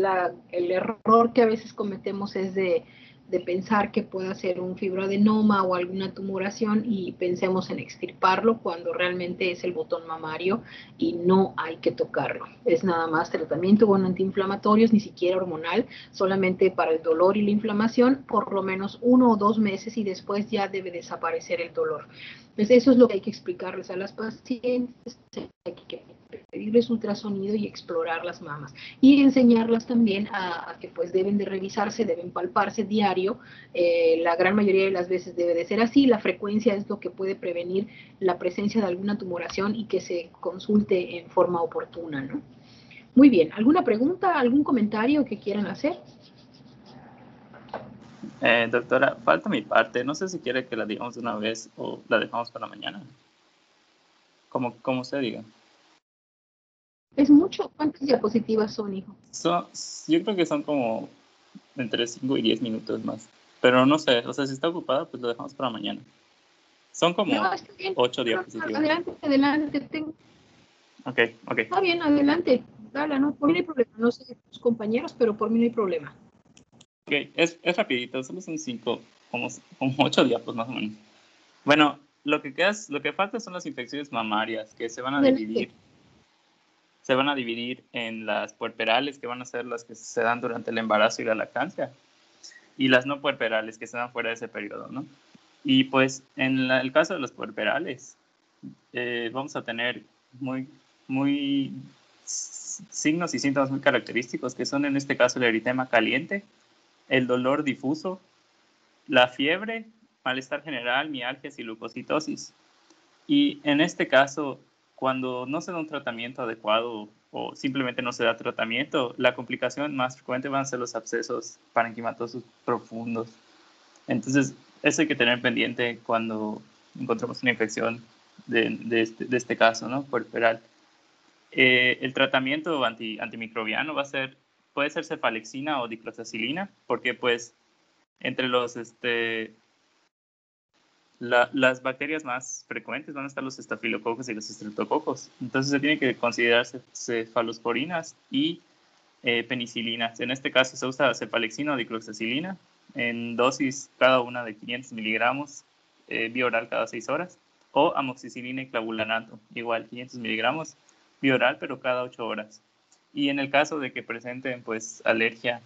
el error que a veces cometemos es de pensar que pueda ser un fibroadenoma o alguna tumoración y pensemos en extirparlo cuando realmente es el botón mamario y no hay que tocarlo. Es nada más tratamiento con antiinflamatorios, ni siquiera hormonal, solamente para el dolor y la inflamación, por lo menos 1 o 2 meses y después ya debe desaparecer el dolor. Entonces eso es lo que hay que explicarles a las pacientes, hay que pedirles ultrasonido y explorar las mamas y enseñarlas también a que pues deben de revisarse, deben palparse diario, la gran mayoría de las veces debe de ser así, la frecuencia es lo que puede prevenir la presencia de alguna tumoración y que se consulte en forma oportuna, ¿no? Muy bien, ¿alguna pregunta, algún comentario que quieran hacer? Doctora, falta mi parte. No sé si quiere que la digamos de una vez o la dejamos para mañana. Como usted diga. Es mucho. ¿Cuántas diapositivas son, hijo? Yo creo que son como entre 5 y 10 minutos más. Pero no sé, o sea, si está ocupada, pues lo dejamos para mañana. Son como No, está bien. 8 diapositivas. Adelante. Ok. Está bien, adelante. Dale, no, por mí no hay problema. No sé tus compañeros, pero por mí no hay problema. Ok, es rapidito, solo son 5, como 8 diapos más o menos. Bueno, lo que falta son las infecciones mamarias, que se van a dividir. Se van a dividir en las puerperales, que van a ser las que se dan durante el embarazo y la lactancia, y las no puerperales, que se dan fuera de ese periodo, ¿no? Y pues en el caso de los puerperales, vamos a tener muy signos y síntomas muy característicos, que son en este caso el eritema caliente, el dolor difuso, la fiebre, malestar general, mialgias y leucocitosis. Y en este caso, cuando no se da un tratamiento adecuado o simplemente no se da tratamiento, la complicación más frecuente van a ser los abscesos parenquimatosos profundos. Entonces, eso hay que tener pendiente cuando encontramos una infección de este caso, ¿no? Puerperal. El tratamiento antimicrobiano puede ser cefalexina o dicloxacilina, porque pues entre las bacterias más frecuentes van a estar los estafilococos y los estreptococos. Entonces se tiene que considerar cefalosporinas y penicilinas. En este caso se usa cefalexina o dicloxacilina en dosis cada una de 500 miligramos vía oral cada 6 horas, o amoxicilina y clavulanato, igual 500 miligramos vía oral, pero cada 8 horas. Y en el caso de que presenten pues alergia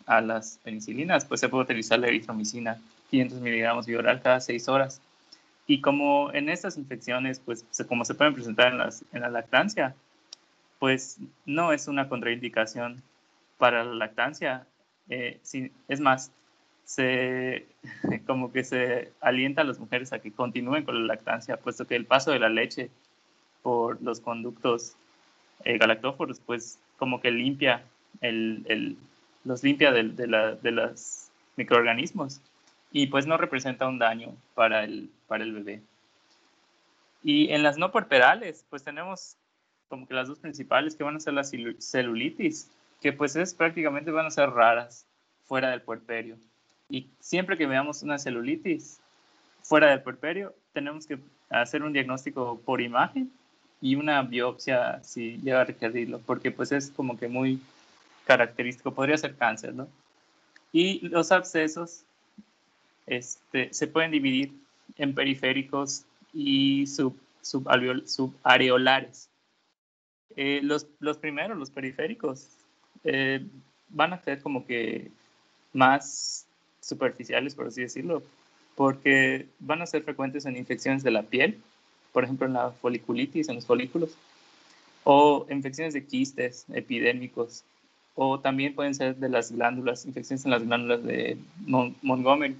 a las penicilinas, pues se puede utilizar la eritromicina, 500 miligramos vía oral cada 6 horas. Y como en estas infecciones, pues como se pueden presentar en la lactancia, pues no es una contraindicación para la lactancia. Es más, como que se alienta a las mujeres a que continúen con la lactancia, puesto que el paso de la leche por los conductos galactóforos, pues como que limpia los limpia de los microorganismos y pues no representa un daño para el bebé. Y en las no puerperales, pues tenemos como que las dos principales, que van a ser la celulitis, que pues prácticamente van a ser raras fuera del puerperio. Y siempre que veamos una celulitis fuera del puerperio, tenemos que hacer un diagnóstico por imagen y una biopsia si llega a requerirlo, porque pues es como que muy característico, podría ser cáncer, ¿no? Y los abscesos se pueden dividir en periféricos y subareolares. Los primeros, los periféricos, van a ser como que más superficiales, por así decirlo, porque van a ser frecuentes en infecciones de la piel, por ejemplo en la foliculitis, en los folículos, o infecciones de quistes epidérmicos, o también pueden ser de las glándulas, infecciones en las glándulas de Montgomery.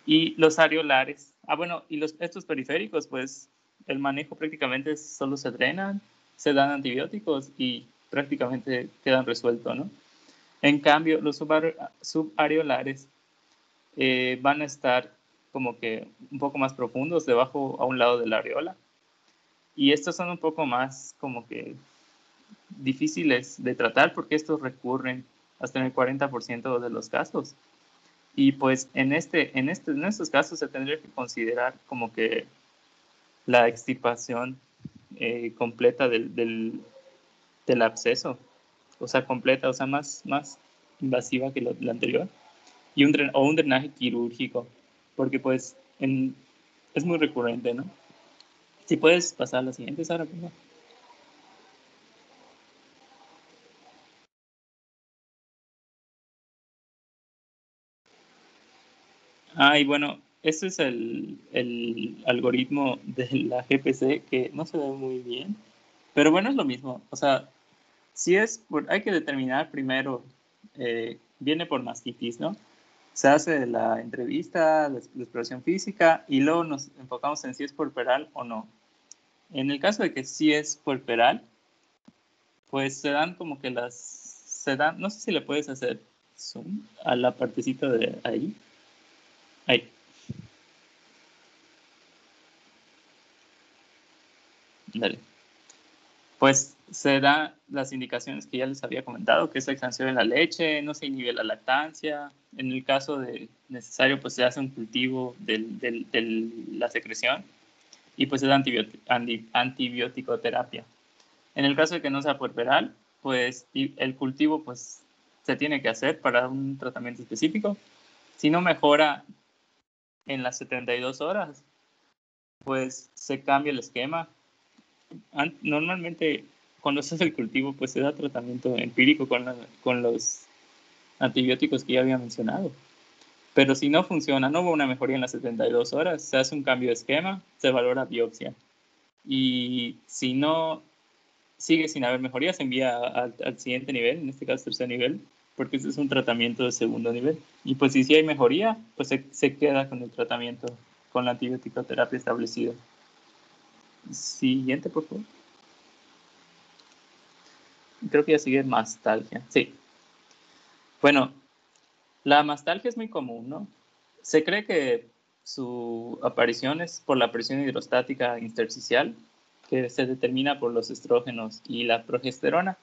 Y los areolares, estos periféricos, pues el manejo prácticamente solo se drenan, se dan antibióticos y prácticamente quedan resueltos, ¿no? En cambio, los subareolares van a estar como que un poco más profundos, debajo a un lado de la areola. Y estos son un poco más como que difíciles de tratar porque estos recurren hasta en el 40% de los casos. Y pues en estos casos se tendría que considerar como que la extirpación completa del absceso, o sea, completa, o sea, más invasiva que la anterior, y un drenaje quirúrgico, porque pues es muy recurrente, ¿no? Si puedes pasar a la siguiente, Sara, por favor. Y bueno, este es el algoritmo de la GPC que no se ve muy bien, pero bueno, es lo mismo. O sea, hay que determinar primero, viene por mastitis, ¿no? Se hace la entrevista, la exploración física y luego nos enfocamos en si es puerperal o no. En el caso de que sí es puerperal, pues se dan como que no sé si le puedes hacer zoom a la partecita de ahí. Ahí. Dale. Pues se dan las indicaciones que ya les había comentado, que es la extracción de la leche, no se inhibe la lactancia. En el caso de necesario, pues se hace un cultivo de la secreción y pues se da antibioticoterapia. En el caso de que no sea puerperal, pues el cultivo pues se tiene que hacer para un tratamiento específico. Si no mejora en las 72 horas, pues se cambia el esquema. Normalmente cuando se hace el cultivo pues se da tratamiento empírico con los antibióticos que ya había mencionado. Pero si no funciona, no hubo una mejoría en las 72 horas, se hace un cambio de esquema, se valora biopsia. Y si no sigue sin haber mejoría, se envía al siguiente nivel, en este caso tercer nivel, porque este es un tratamiento de segundo nivel. Y pues si sí hay mejoría, pues se queda con el tratamiento, con la antibiótico-terapia establecida. Siguiente, por favor. Creo que ya sigue mastalgia. Sí. Bueno, la mastalgia es muy común, ¿no? Se cree que su aparición es por la presión hidrostática intersticial, que se determina por los estrógenos y la progesterona,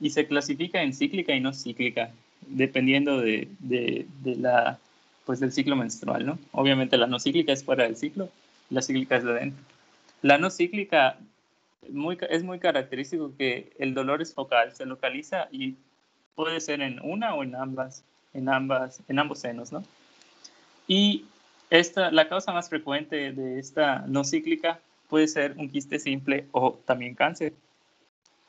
y se clasifica en cíclica y no cíclica, dependiendo pues del ciclo menstrual, ¿no? Obviamente la no cíclica es fuera del ciclo, la cíclica es de dentro. La no cíclica es muy característico que el dolor es focal, se localiza y puede ser en una o en ambos senos, ¿no? Y la causa más frecuente de esta no cíclica puede ser un quiste simple o también cáncer.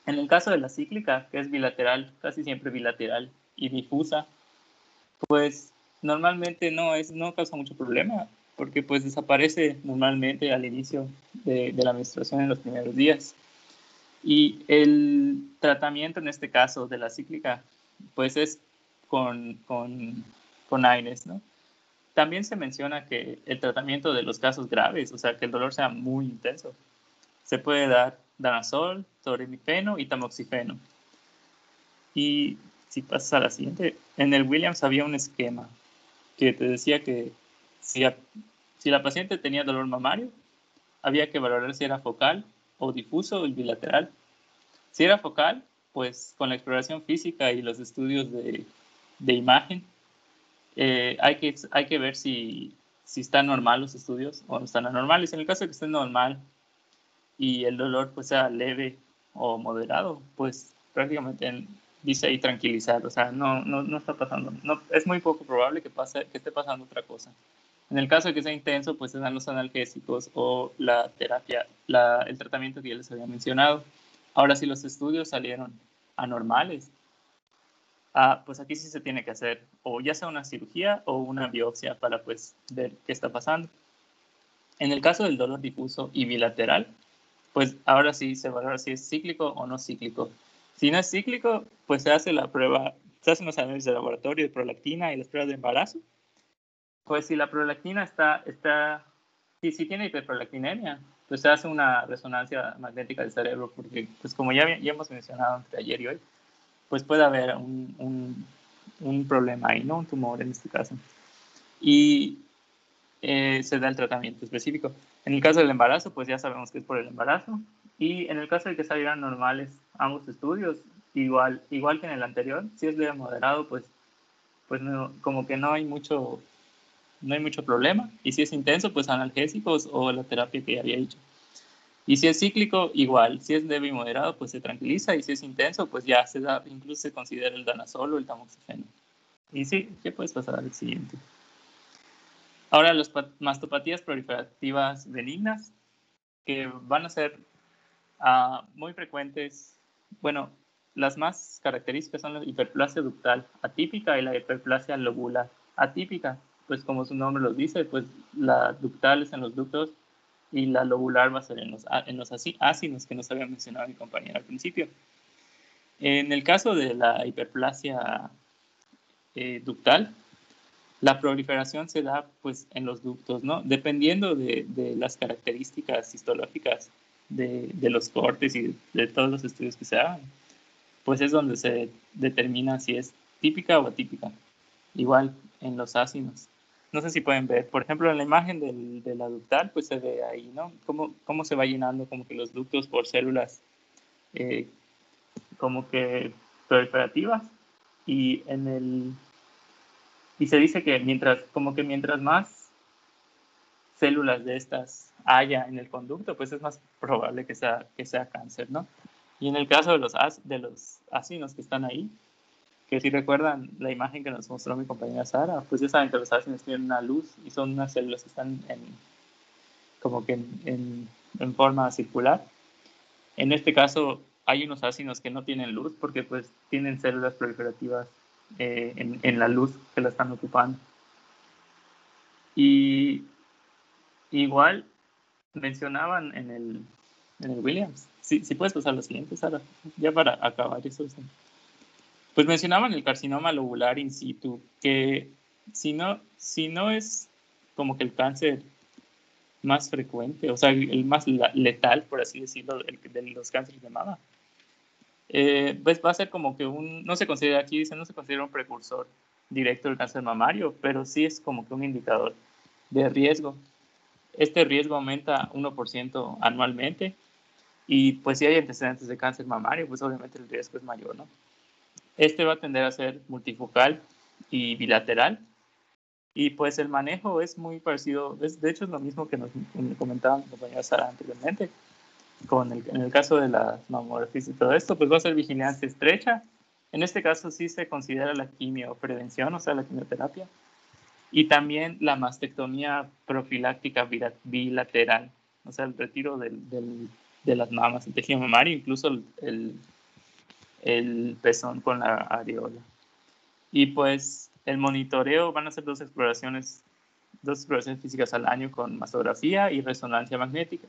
En el caso de la cíclica, que es bilateral, casi siempre bilateral y difusa, pues normalmente no causa mucho problema, porque pues desaparece normalmente al inicio de la menstruación en los primeros días. Y el tratamiento en este caso de la cíclica, pues es con AINES, ¿no? También se menciona que el tratamiento de los casos graves, o sea, que el dolor sea muy intenso, se puede dar danazol, toremifeno y tamoxifeno. Y si pasas a la siguiente, en el Williams había un esquema que te decía que si la paciente tenía dolor mamario, había que valorar si era focal o difuso o bilateral. Si era focal, pues con la exploración física y los estudios de imagen, hay que ver si están normal los estudios o no están anormales. En el caso de que esté normal y el dolor pues sea leve o moderado, pues prácticamente dice ahí tranquilizar, o sea, no está pasando, es muy poco probable que esté pasando otra cosa. En el caso de que sea intenso, pues se dan los analgésicos o la terapia, el tratamiento que ya les había mencionado. Ahora, si los estudios salieron anormales, pues aquí sí se tiene que hacer o ya sea una cirugía o una biopsia para pues ver qué está pasando. En el caso del dolor difuso y bilateral, pues ahora sí se valora si es cíclico o no cíclico. Si no es cíclico, pues se hace la prueba, se hacen los análisis de laboratorio de prolactina y las pruebas de embarazo. Pues si la prolactina si tiene hiperprolactinemia, pues se hace una resonancia magnética del cerebro, porque pues como ya hemos mencionado entre ayer y hoy, pues puede haber un problema ahí, ¿no? Un tumor en este caso. Y se da el tratamiento específico. En el caso del embarazo, pues ya sabemos que es por el embarazo. Y en el caso de que salieran normales ambos estudios, igual que en el anterior, si es leve moderado, pues no, como que no hay mucho problema. Y si es intenso, pues analgésicos o la terapia que ya había dicho. Y si es cíclico, igual. Si es leve y moderado, pues se tranquiliza. Y si es intenso, pues ya incluso se considera el danazol o el tamoxifeno. Y sí, ¿qué puedes pasar al siguiente? Ahora, las mastopatías proliferativas benignas, que van a ser muy frecuentes. Bueno, las más características son la hiperplasia ductal atípica y la hiperplasia lobular atípica. Pues como su nombre lo dice, pues la ductal es en los ductos y la lobular va a ser en los ácidos que nos había mencionado mi compañera al principio. En el caso de la hiperplasia ductal, la proliferación se da pues en los ductos, ¿no? Dependiendo de las características histológicas de los cortes y de todos los estudios que se hagan, pues es donde se determina si es típica o atípica. Igual en los ácidos. No sé si pueden ver, por ejemplo, en la imagen de la ductal, pues se ve ahí, ¿no? Cómo se va llenando como que los ductos por células como que proliferativas y se dice que mientras más células de estas haya en el conducto, pues es más probable que sea cáncer, ¿no? Y en el caso de los ácidos que están ahí, que si recuerdan la imagen que nos mostró mi compañera Sara, pues ya saben que los ácidos tienen una luz y son unas células que están como que en forma circular. En este caso hay unos ácidos que no tienen luz porque pues tienen células proliferativas en la luz que la están ocupando. Y igual mencionaban en el Williams, si puedes pasar lo siguiente, Sara, ya para acabar eso. Pues mencionaban el carcinoma lobular in situ, que si no es como que el cáncer más frecuente, o sea, el más letal, por así decirlo, de los cánceres de mama, pues va a ser como que no se considera un precursor directo del cáncer mamario, pero sí es como que un indicador de riesgo. Este riesgo aumenta 1% anualmente y pues si hay antecedentes de cáncer mamario, pues obviamente el riesgo es mayor, ¿no? Este va a tender a ser multifocal y bilateral y pues el manejo es muy parecido, de hecho es lo mismo que nos comentaba mi compañera Sara anteriormente. En el caso de las mamografías y todo esto, pues va a ser vigilancia estrecha. En este caso sí se considera la quimioprevención, o sea, la quimioterapia. Y también la mastectomía profiláctica bilateral, o sea, el retiro de las mamas, el tejido mamario, incluso el pezón con la areola. Y pues el monitoreo van a ser dos exploraciones físicas al año con mastografía y resonancia magnética.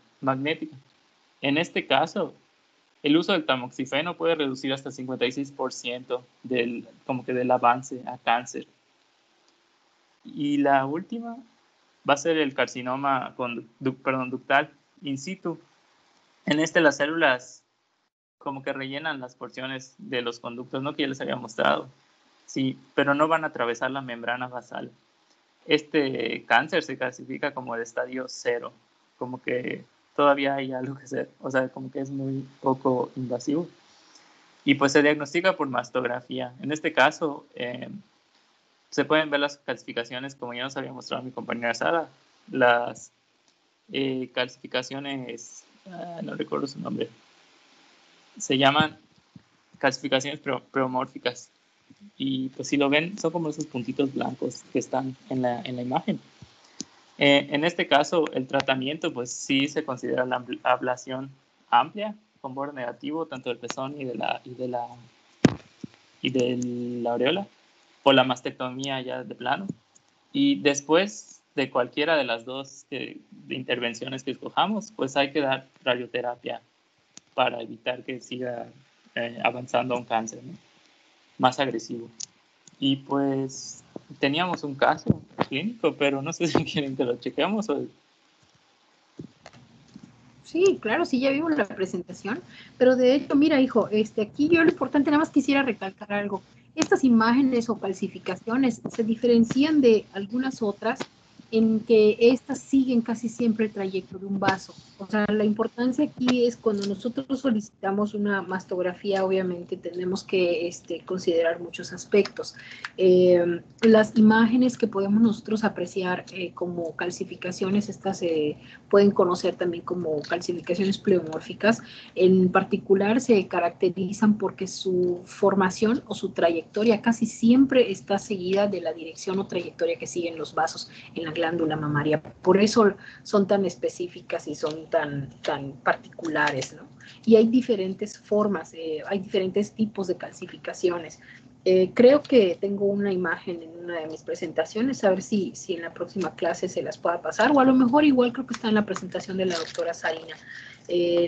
En este caso, el uso del tamoxifeno puede reducir hasta el 56% del avance a cáncer. Y la última va a ser el carcinoma ductal in situ. En las células como que rellenan las porciones de los conductos, ¿no? Que ya les había mostrado. Sí, pero no van a atravesar la membrana basal. Este cáncer se clasifica como de estadio 0, como que todavía hay algo que hacer, o sea, como que es muy poco invasivo. Y pues se diagnostica por mastografía. En este caso, se pueden ver las calcificaciones, como ya nos había mostrado mi compañera Sara, las calcificaciones, no recuerdo su nombre, se llaman calcificaciones pleomórficas. Y pues si lo ven, son como esos puntitos blancos que están en la imagen. En este caso, el tratamiento, pues sí se considera la ablación amplia, con borde negativo, tanto del pezón y de la aureola, o la mastectomía ya de plano. Y después de cualquiera de las dos de intervenciones que escojamos, pues hay que dar radioterapia para evitar que siga avanzando a un cáncer, ¿no? Más agresivo. Y pues teníamos un caso clínico, pero no sé si quieren que lo chequeemos o... Sí, claro, sí, ya vimos la presentación, pero de hecho, mira, hijo, aquí yo lo importante, nada más quisiera recalcar algo. Estas imágenes o calcificaciones se diferencian de algunas otras en que estas siguen casi siempre el trayecto de un vaso. O sea, la importancia aquí es cuando nosotros solicitamos una mastografía, obviamente tenemos que considerar muchos aspectos. Las imágenes que podemos nosotros apreciar como calcificaciones, estas se pueden conocer también como calcificaciones pleomórficas. En particular se caracterizan porque su formación o su trayectoria casi siempre está seguida de la dirección o trayectoria que siguen los vasos en la glándula mamaria. Por eso son tan específicas y son tan particulares, ¿no? Y hay diferentes formas, hay diferentes tipos de calcificaciones. Creo que tengo una imagen en una de mis presentaciones, a ver si en la próxima clase se las pueda pasar, o a lo mejor igual creo que está en la presentación de la doctora Sarina.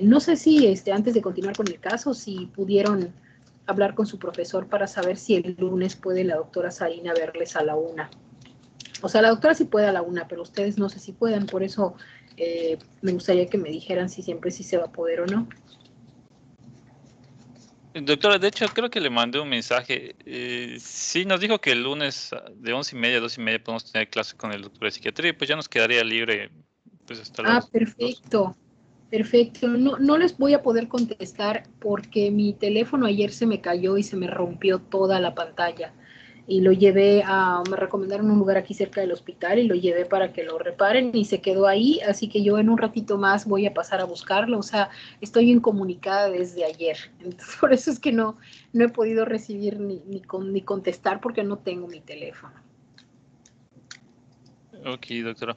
No sé si antes de continuar con el caso, si pudieron hablar con su profesor para saber si el lunes puede la doctora Sarina verles a la 1. O sea, la doctora sí puede a la 1, pero ustedes no sé si puedan, por eso me gustaría que me dijeran si siempre sí se va a poder o no. Doctora, de hecho, creo que le mandé un mensaje. Sí, nos dijo que el lunes de 11:30 a 2:30 podemos tener clase con el doctor de psiquiatría y pues ya nos quedaría libre pues hasta las perfecto. 2. Perfecto. No les voy a poder contestar porque mi teléfono ayer se me cayó y se me rompió toda la pantalla. Y lo llevé me recomendaron un lugar aquí cerca del hospital y lo llevé para que lo reparen y se quedó ahí, así que yo en un ratito más voy a pasar a buscarlo, o sea, estoy incomunicada desde ayer, entonces, por eso es que no he podido recibir ni contestar porque no tengo mi teléfono. Ok, doctora.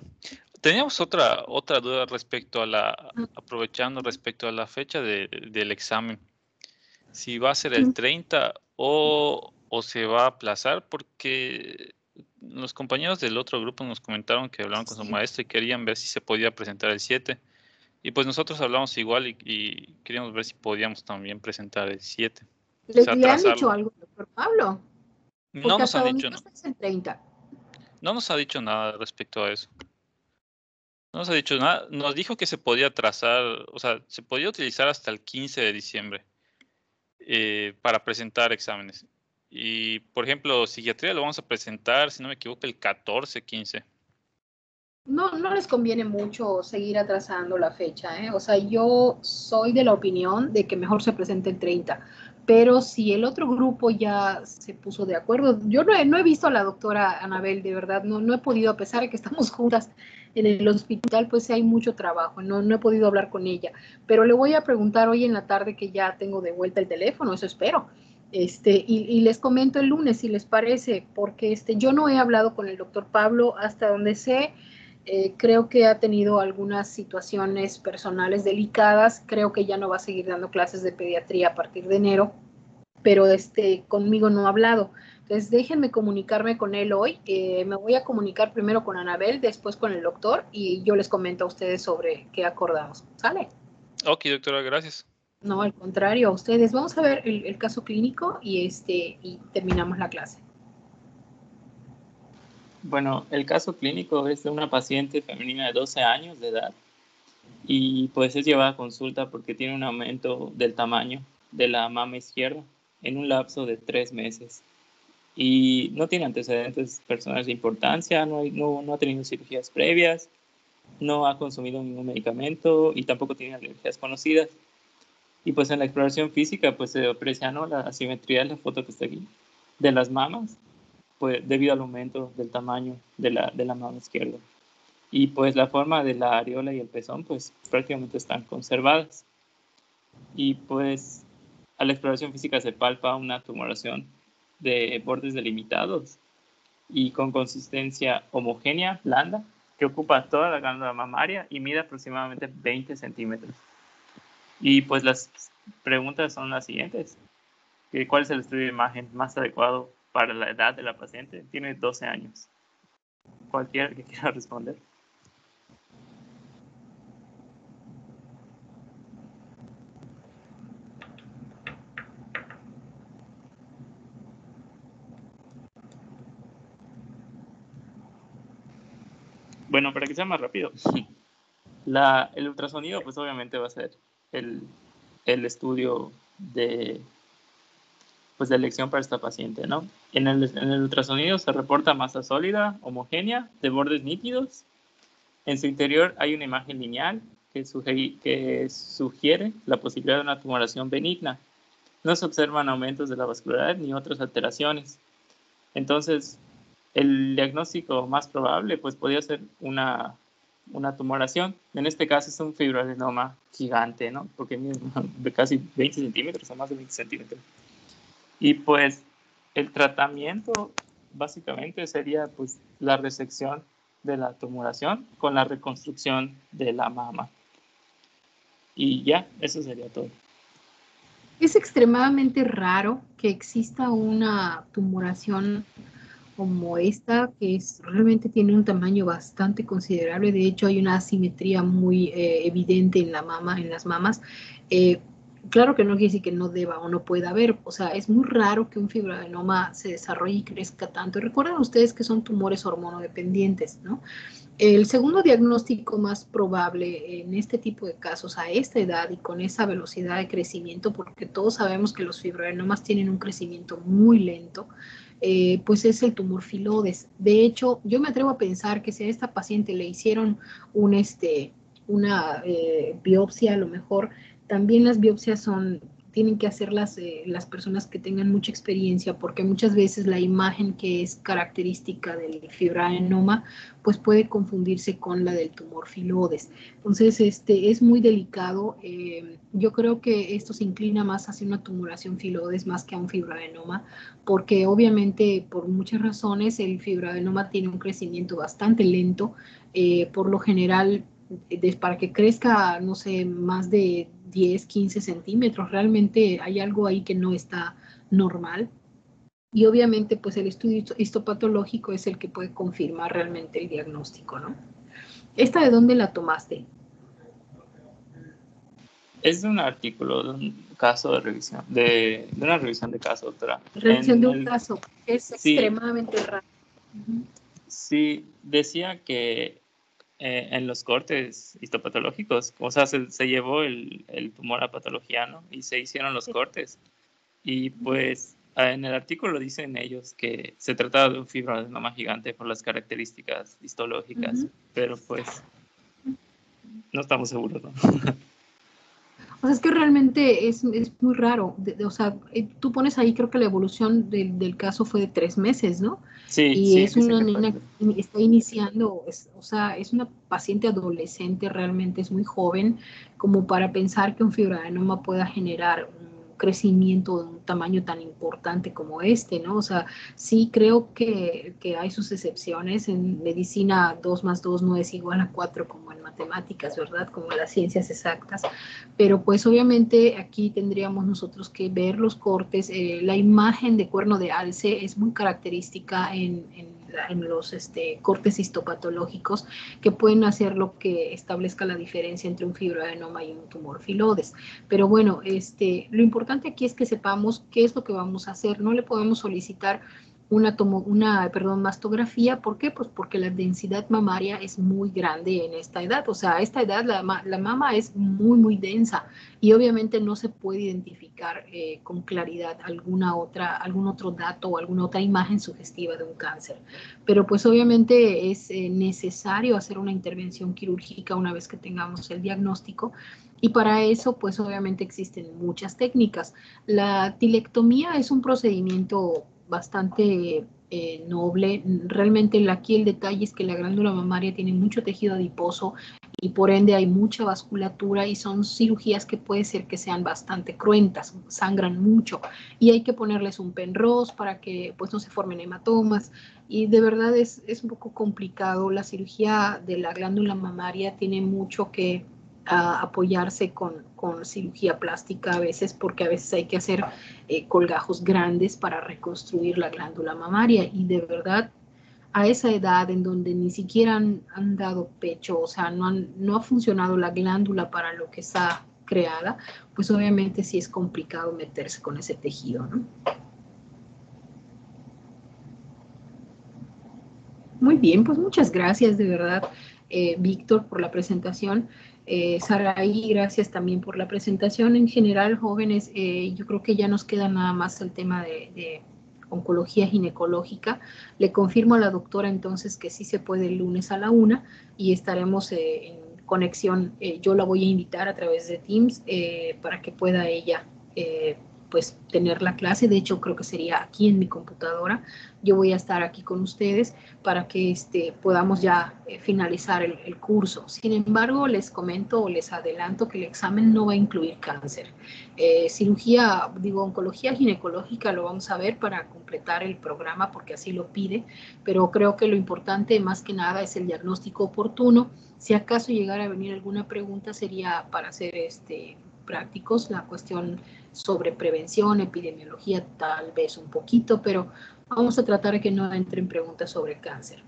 Teníamos otra duda respecto a aprovechando respecto a la fecha del examen. Si va a ser el 30 o se va a aplazar, porque los compañeros del otro grupo nos comentaron que hablaron con su maestra y querían ver si se podía presentar el 7. Y pues nosotros hablamos igual y queríamos ver si podíamos también presentar el 7. ¿Le han dicho algo, doctor Pablo? No porque nos hasta han dicho, no es el 30. No nos ha dicho nada respecto a eso. No nos ha dicho nada. Nos dijo que se podía trazar, o sea, se podía utilizar hasta el 15 de diciembre para presentar exámenes. Y, por ejemplo, psiquiatría lo vamos a presentar, si no me equivoco, el 14, 15. No les conviene mucho seguir atrasando la fecha, ¿eh? O sea, yo soy de la opinión de que mejor se presente el 30, pero si el otro grupo ya se puso de acuerdo, yo no he visto a la doctora Anabel, de verdad, no he podido, a pesar de que estamos juntas en el hospital, pues hay mucho trabajo, no he podido hablar con ella, pero le voy a preguntar hoy en la tarde que ya tengo de vuelta el teléfono, eso espero. Y les comento el lunes si les parece, porque yo no he hablado con el doctor Pablo hasta donde sé. Creo que ha tenido algunas situaciones personales delicadas, creo que ya no va a seguir dando clases de pediatría a partir de enero, pero conmigo no ha hablado. Entonces, déjenme comunicarme con él hoy. Me voy a comunicar primero con Anabel, después con el doctor, y yo les comento a ustedes sobre qué acordamos. ¿Sale? Ok, doctora, gracias. No, al contrario, a ustedes. Vamos a ver el caso clínico y terminamos la clase. Bueno, el caso clínico es de una paciente femenina de 12 años de edad y pues es llevada a consulta porque tiene un aumento del tamaño de la mama izquierda en un lapso de 3 meses y no tiene antecedentes personales de importancia, no ha tenido cirugías previas, no ha consumido ningún medicamento y tampoco tiene alergias conocidas. Y pues en la exploración física pues se aprecia, ¿no?, la asimetría de la foto que está aquí de las mamas, pues debido al aumento del tamaño de la mama izquierda. Y pues la forma de la areola y el pezón pues prácticamente están conservadas. Y pues a la exploración física se palpa una tumoración de bordes delimitados y con consistencia homogénea, blanda, que ocupa toda la glándula mamaria y mide aproximadamente 20 centímetros. Y pues las preguntas son las siguientes. ¿Cuál es el estudio de imagen más adecuado para la edad de la paciente? Tiene 12 años. Cualquiera que quiera responder. Bueno, para que sea más rápido, el ultrasonido pues obviamente va a ser el estudio de elección para esta paciente, ¿no? En el ultrasonido se reporta masa sólida, homogénea, de bordes nítidos. En su interior hay una imagen lineal que sugiere la posibilidad de una tumoración benigna. No se observan aumentos de la vascularidad ni otras alteraciones. Entonces, el diagnóstico más probable pues podría ser una tumoración. En este caso es un fibroadenoma gigante, ¿no? Porque mide casi 20 centímetros o más de 20 centímetros. Y pues el tratamiento básicamente sería pues la resección de la tumoración con la reconstrucción de la mama. Y ya, eso sería todo. Es extremadamente raro que exista una tumoración como esta, que realmente tiene un tamaño bastante considerable. De hecho, hay una asimetría muy evidente en la mama, en las mamas. Claro que no quiere decir que no deba o no pueda haber, o sea, es muy raro que un fibroadenoma se desarrolle y crezca tanto. Recuerden ustedes que son tumores hormonodependientes, ¿no? El segundo diagnóstico más probable en este tipo de casos a esta edad y con esa velocidad de crecimiento, porque todos sabemos que los fibroadenomas tienen un crecimiento muy lento, pues es el tumor filodes. De hecho, yo me atrevo a pensar que si a esta paciente le hicieron una biopsia, a lo mejor también las biopsias tienen que hacerlas las personas que tengan mucha experiencia, porque muchas veces la imagen que es característica del fibroadenoma pues puede confundirse con la del tumor filodes. Entonces, es muy delicado. Yo creo que esto se inclina más hacia una tumoración filodes más que a un fibroadenoma, porque obviamente por muchas razones el fibroadenoma tiene un crecimiento bastante lento. Por lo general, para que crezca, no sé, más de 10, 15 centímetros, realmente hay algo ahí que no está normal. Y obviamente, pues el estudio histopatológico es el que puede confirmar realmente el diagnóstico, ¿no? ¿Esta de dónde la tomaste? Es de un artículo, de un caso de revisión, de una revisión de caso, doctora. Revisión de un caso, es sí, extremadamente raro. Sí, decía que en los cortes histopatológicos, o sea, se llevó el tumor a patología, ¿no? Y se hicieron los cortes. Y pues en el artículo dicen ellos que se trataba de un fibroadenoma gigante por las características histológicas, pero pues no estamos seguros, ¿no? O sea, es que realmente es muy raro. O sea, tú pones ahí, creo que la evolución del caso fue de 3 meses, ¿no? Sí, y sí, es una que nena que está iniciando, o sea, es una paciente adolescente, realmente es muy joven, como para pensar que un fibroadenoma pueda generar un crecimiento de un tamaño tan importante como este, ¿no? O sea, sí creo que hay sus excepciones. En medicina 2 más 2 no es igual a 4 como en matemáticas, ¿verdad? Como en las ciencias exactas. Pero pues obviamente aquí tendríamos nosotros que ver los cortes. La imagen de cuerno de alce es muy característica en los cortes histopatológicos que pueden hacer lo que establezca la diferencia entre un fibroadenoma y un tumor filodes. Pero bueno, lo importante aquí es que sepamos qué es lo que vamos a hacer. No le podemos solicitar una mastografía. ¿Por qué? Pues porque la densidad mamaria es muy grande en esta edad. O sea, a esta edad la mama es muy, muy densa y obviamente no se puede identificar con claridad algún otro dato o alguna otra imagen sugestiva de un cáncer. Pero pues obviamente es necesario hacer una intervención quirúrgica una vez que tengamos el diagnóstico. Y para eso, pues obviamente existen muchas técnicas. La tilectomía es un procedimiento bastante noble. Realmente aquí el detalle es que la glándula mamaria tiene mucho tejido adiposo y por ende hay mucha vasculatura y son cirugías que puede ser que sean bastante cruentas, sangran mucho y hay que ponerles un Penrose para que pues no se formen hematomas y de verdad es un poco complicado. La cirugía de la glándula mamaria tiene mucho que apoyarse con cirugía plástica a veces, porque a veces hay que hacer colgajos grandes para reconstruir la glándula mamaria y de verdad a esa edad en donde ni siquiera han dado pecho, o sea, no ha funcionado la glándula para lo que está creada, pues obviamente sí es complicado meterse con ese tejido, ¿no? Muy bien, pues muchas gracias de verdad, Víctor, por la presentación. Saraí, gracias también por la presentación. En general, jóvenes, yo creo que ya nos queda nada más el tema de oncología ginecológica. Le confirmo a la doctora entonces que sí se puede el lunes a la 1 y estaremos en conexión. Yo la voy a invitar a través de Teams para que pueda ella pues tener la clase. De hecho, creo que sería aquí en mi computadora. Yo voy a estar aquí con ustedes para que podamos ya finalizar el curso. Sin embargo, les comento o les adelanto que el examen no va a incluir cáncer. Oncología ginecológica lo vamos a ver para completar el programa porque así lo pide, pero creo que lo importante más que nada es el diagnóstico oportuno. Si acaso llegara a venir alguna pregunta sería para hacer prácticos, la cuestión sobre prevención, epidemiología, tal vez un poquito, pero vamos a tratar de que no entren preguntas sobre cáncer.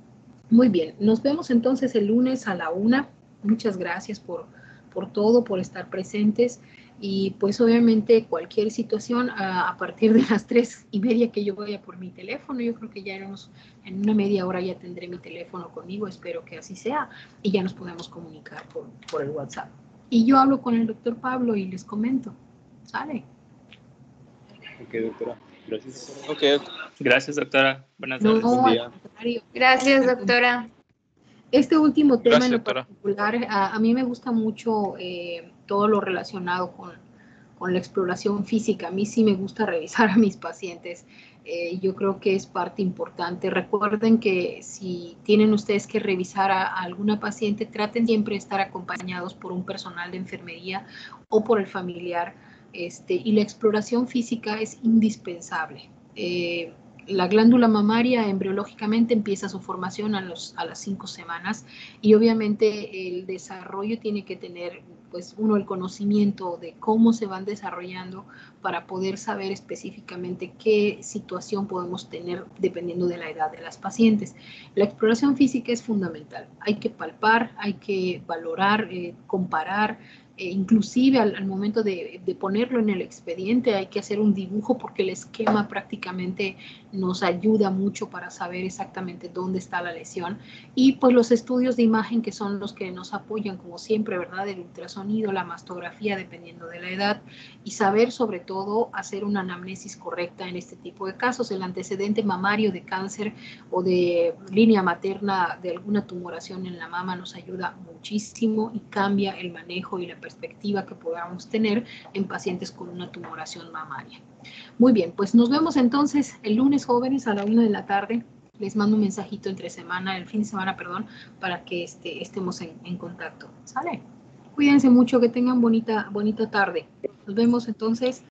Muy bien, nos vemos entonces el lunes a la 1. Muchas gracias por todo, por estar presentes y pues obviamente cualquier situación a partir de las 3:30 que yo vaya por mi teléfono, yo creo que ya en una media hora ya tendré mi teléfono conmigo, espero que así sea y ya nos podemos comunicar por el WhatsApp. Y yo hablo con el doctor Pablo y les comento. ¿Sale? Ok, doctora. Gracias, doctora. Ok, gracias, doctora. Buenas tardes. No, Buen día. al contrario. Gracias, doctora. Este último tema Gracias, en lo doctora. particular, a mí me gusta mucho todo lo relacionado con la exploración física. A mí sí me gusta revisar a mis pacientes. Yo creo que es parte importante. Recuerden que si tienen ustedes que revisar a alguna paciente, traten siempre de estar acompañados por un personal de enfermería o por el familiar. Y la exploración física es indispensable. La glándula mamaria embriológicamente empieza su formación a las 5 semanas y obviamente el desarrollo tiene que tener, pues uno, el conocimiento de cómo se van desarrollando para poder saber específicamente qué situación podemos tener dependiendo de la edad de las pacientes. La exploración física es fundamental. Hay que palpar, hay que valorar, comparar. Inclusive al momento de ponerlo en el expediente hay que hacer un dibujo porque el esquema prácticamente nos ayuda mucho para saber exactamente dónde está la lesión y pues los estudios de imagen que son los que nos apoyan como siempre, ¿verdad? El ultrasonido, la mastografía dependiendo de la edad y saber sobre todo hacer una anamnesis correcta en este tipo de casos. El antecedente mamario de cáncer o de línea materna de alguna tumoración en la mama nos ayuda muchísimo y cambia el manejo y la perspectiva que podamos tener en pacientes con una tumoración mamaria. Muy bien, pues nos vemos entonces el lunes, jóvenes, a la 1 de la tarde. Les mando un mensajito el fin de semana, para que estemos en contacto. ¿Sale? Cuídense mucho, que tengan bonita tarde. Nos vemos entonces.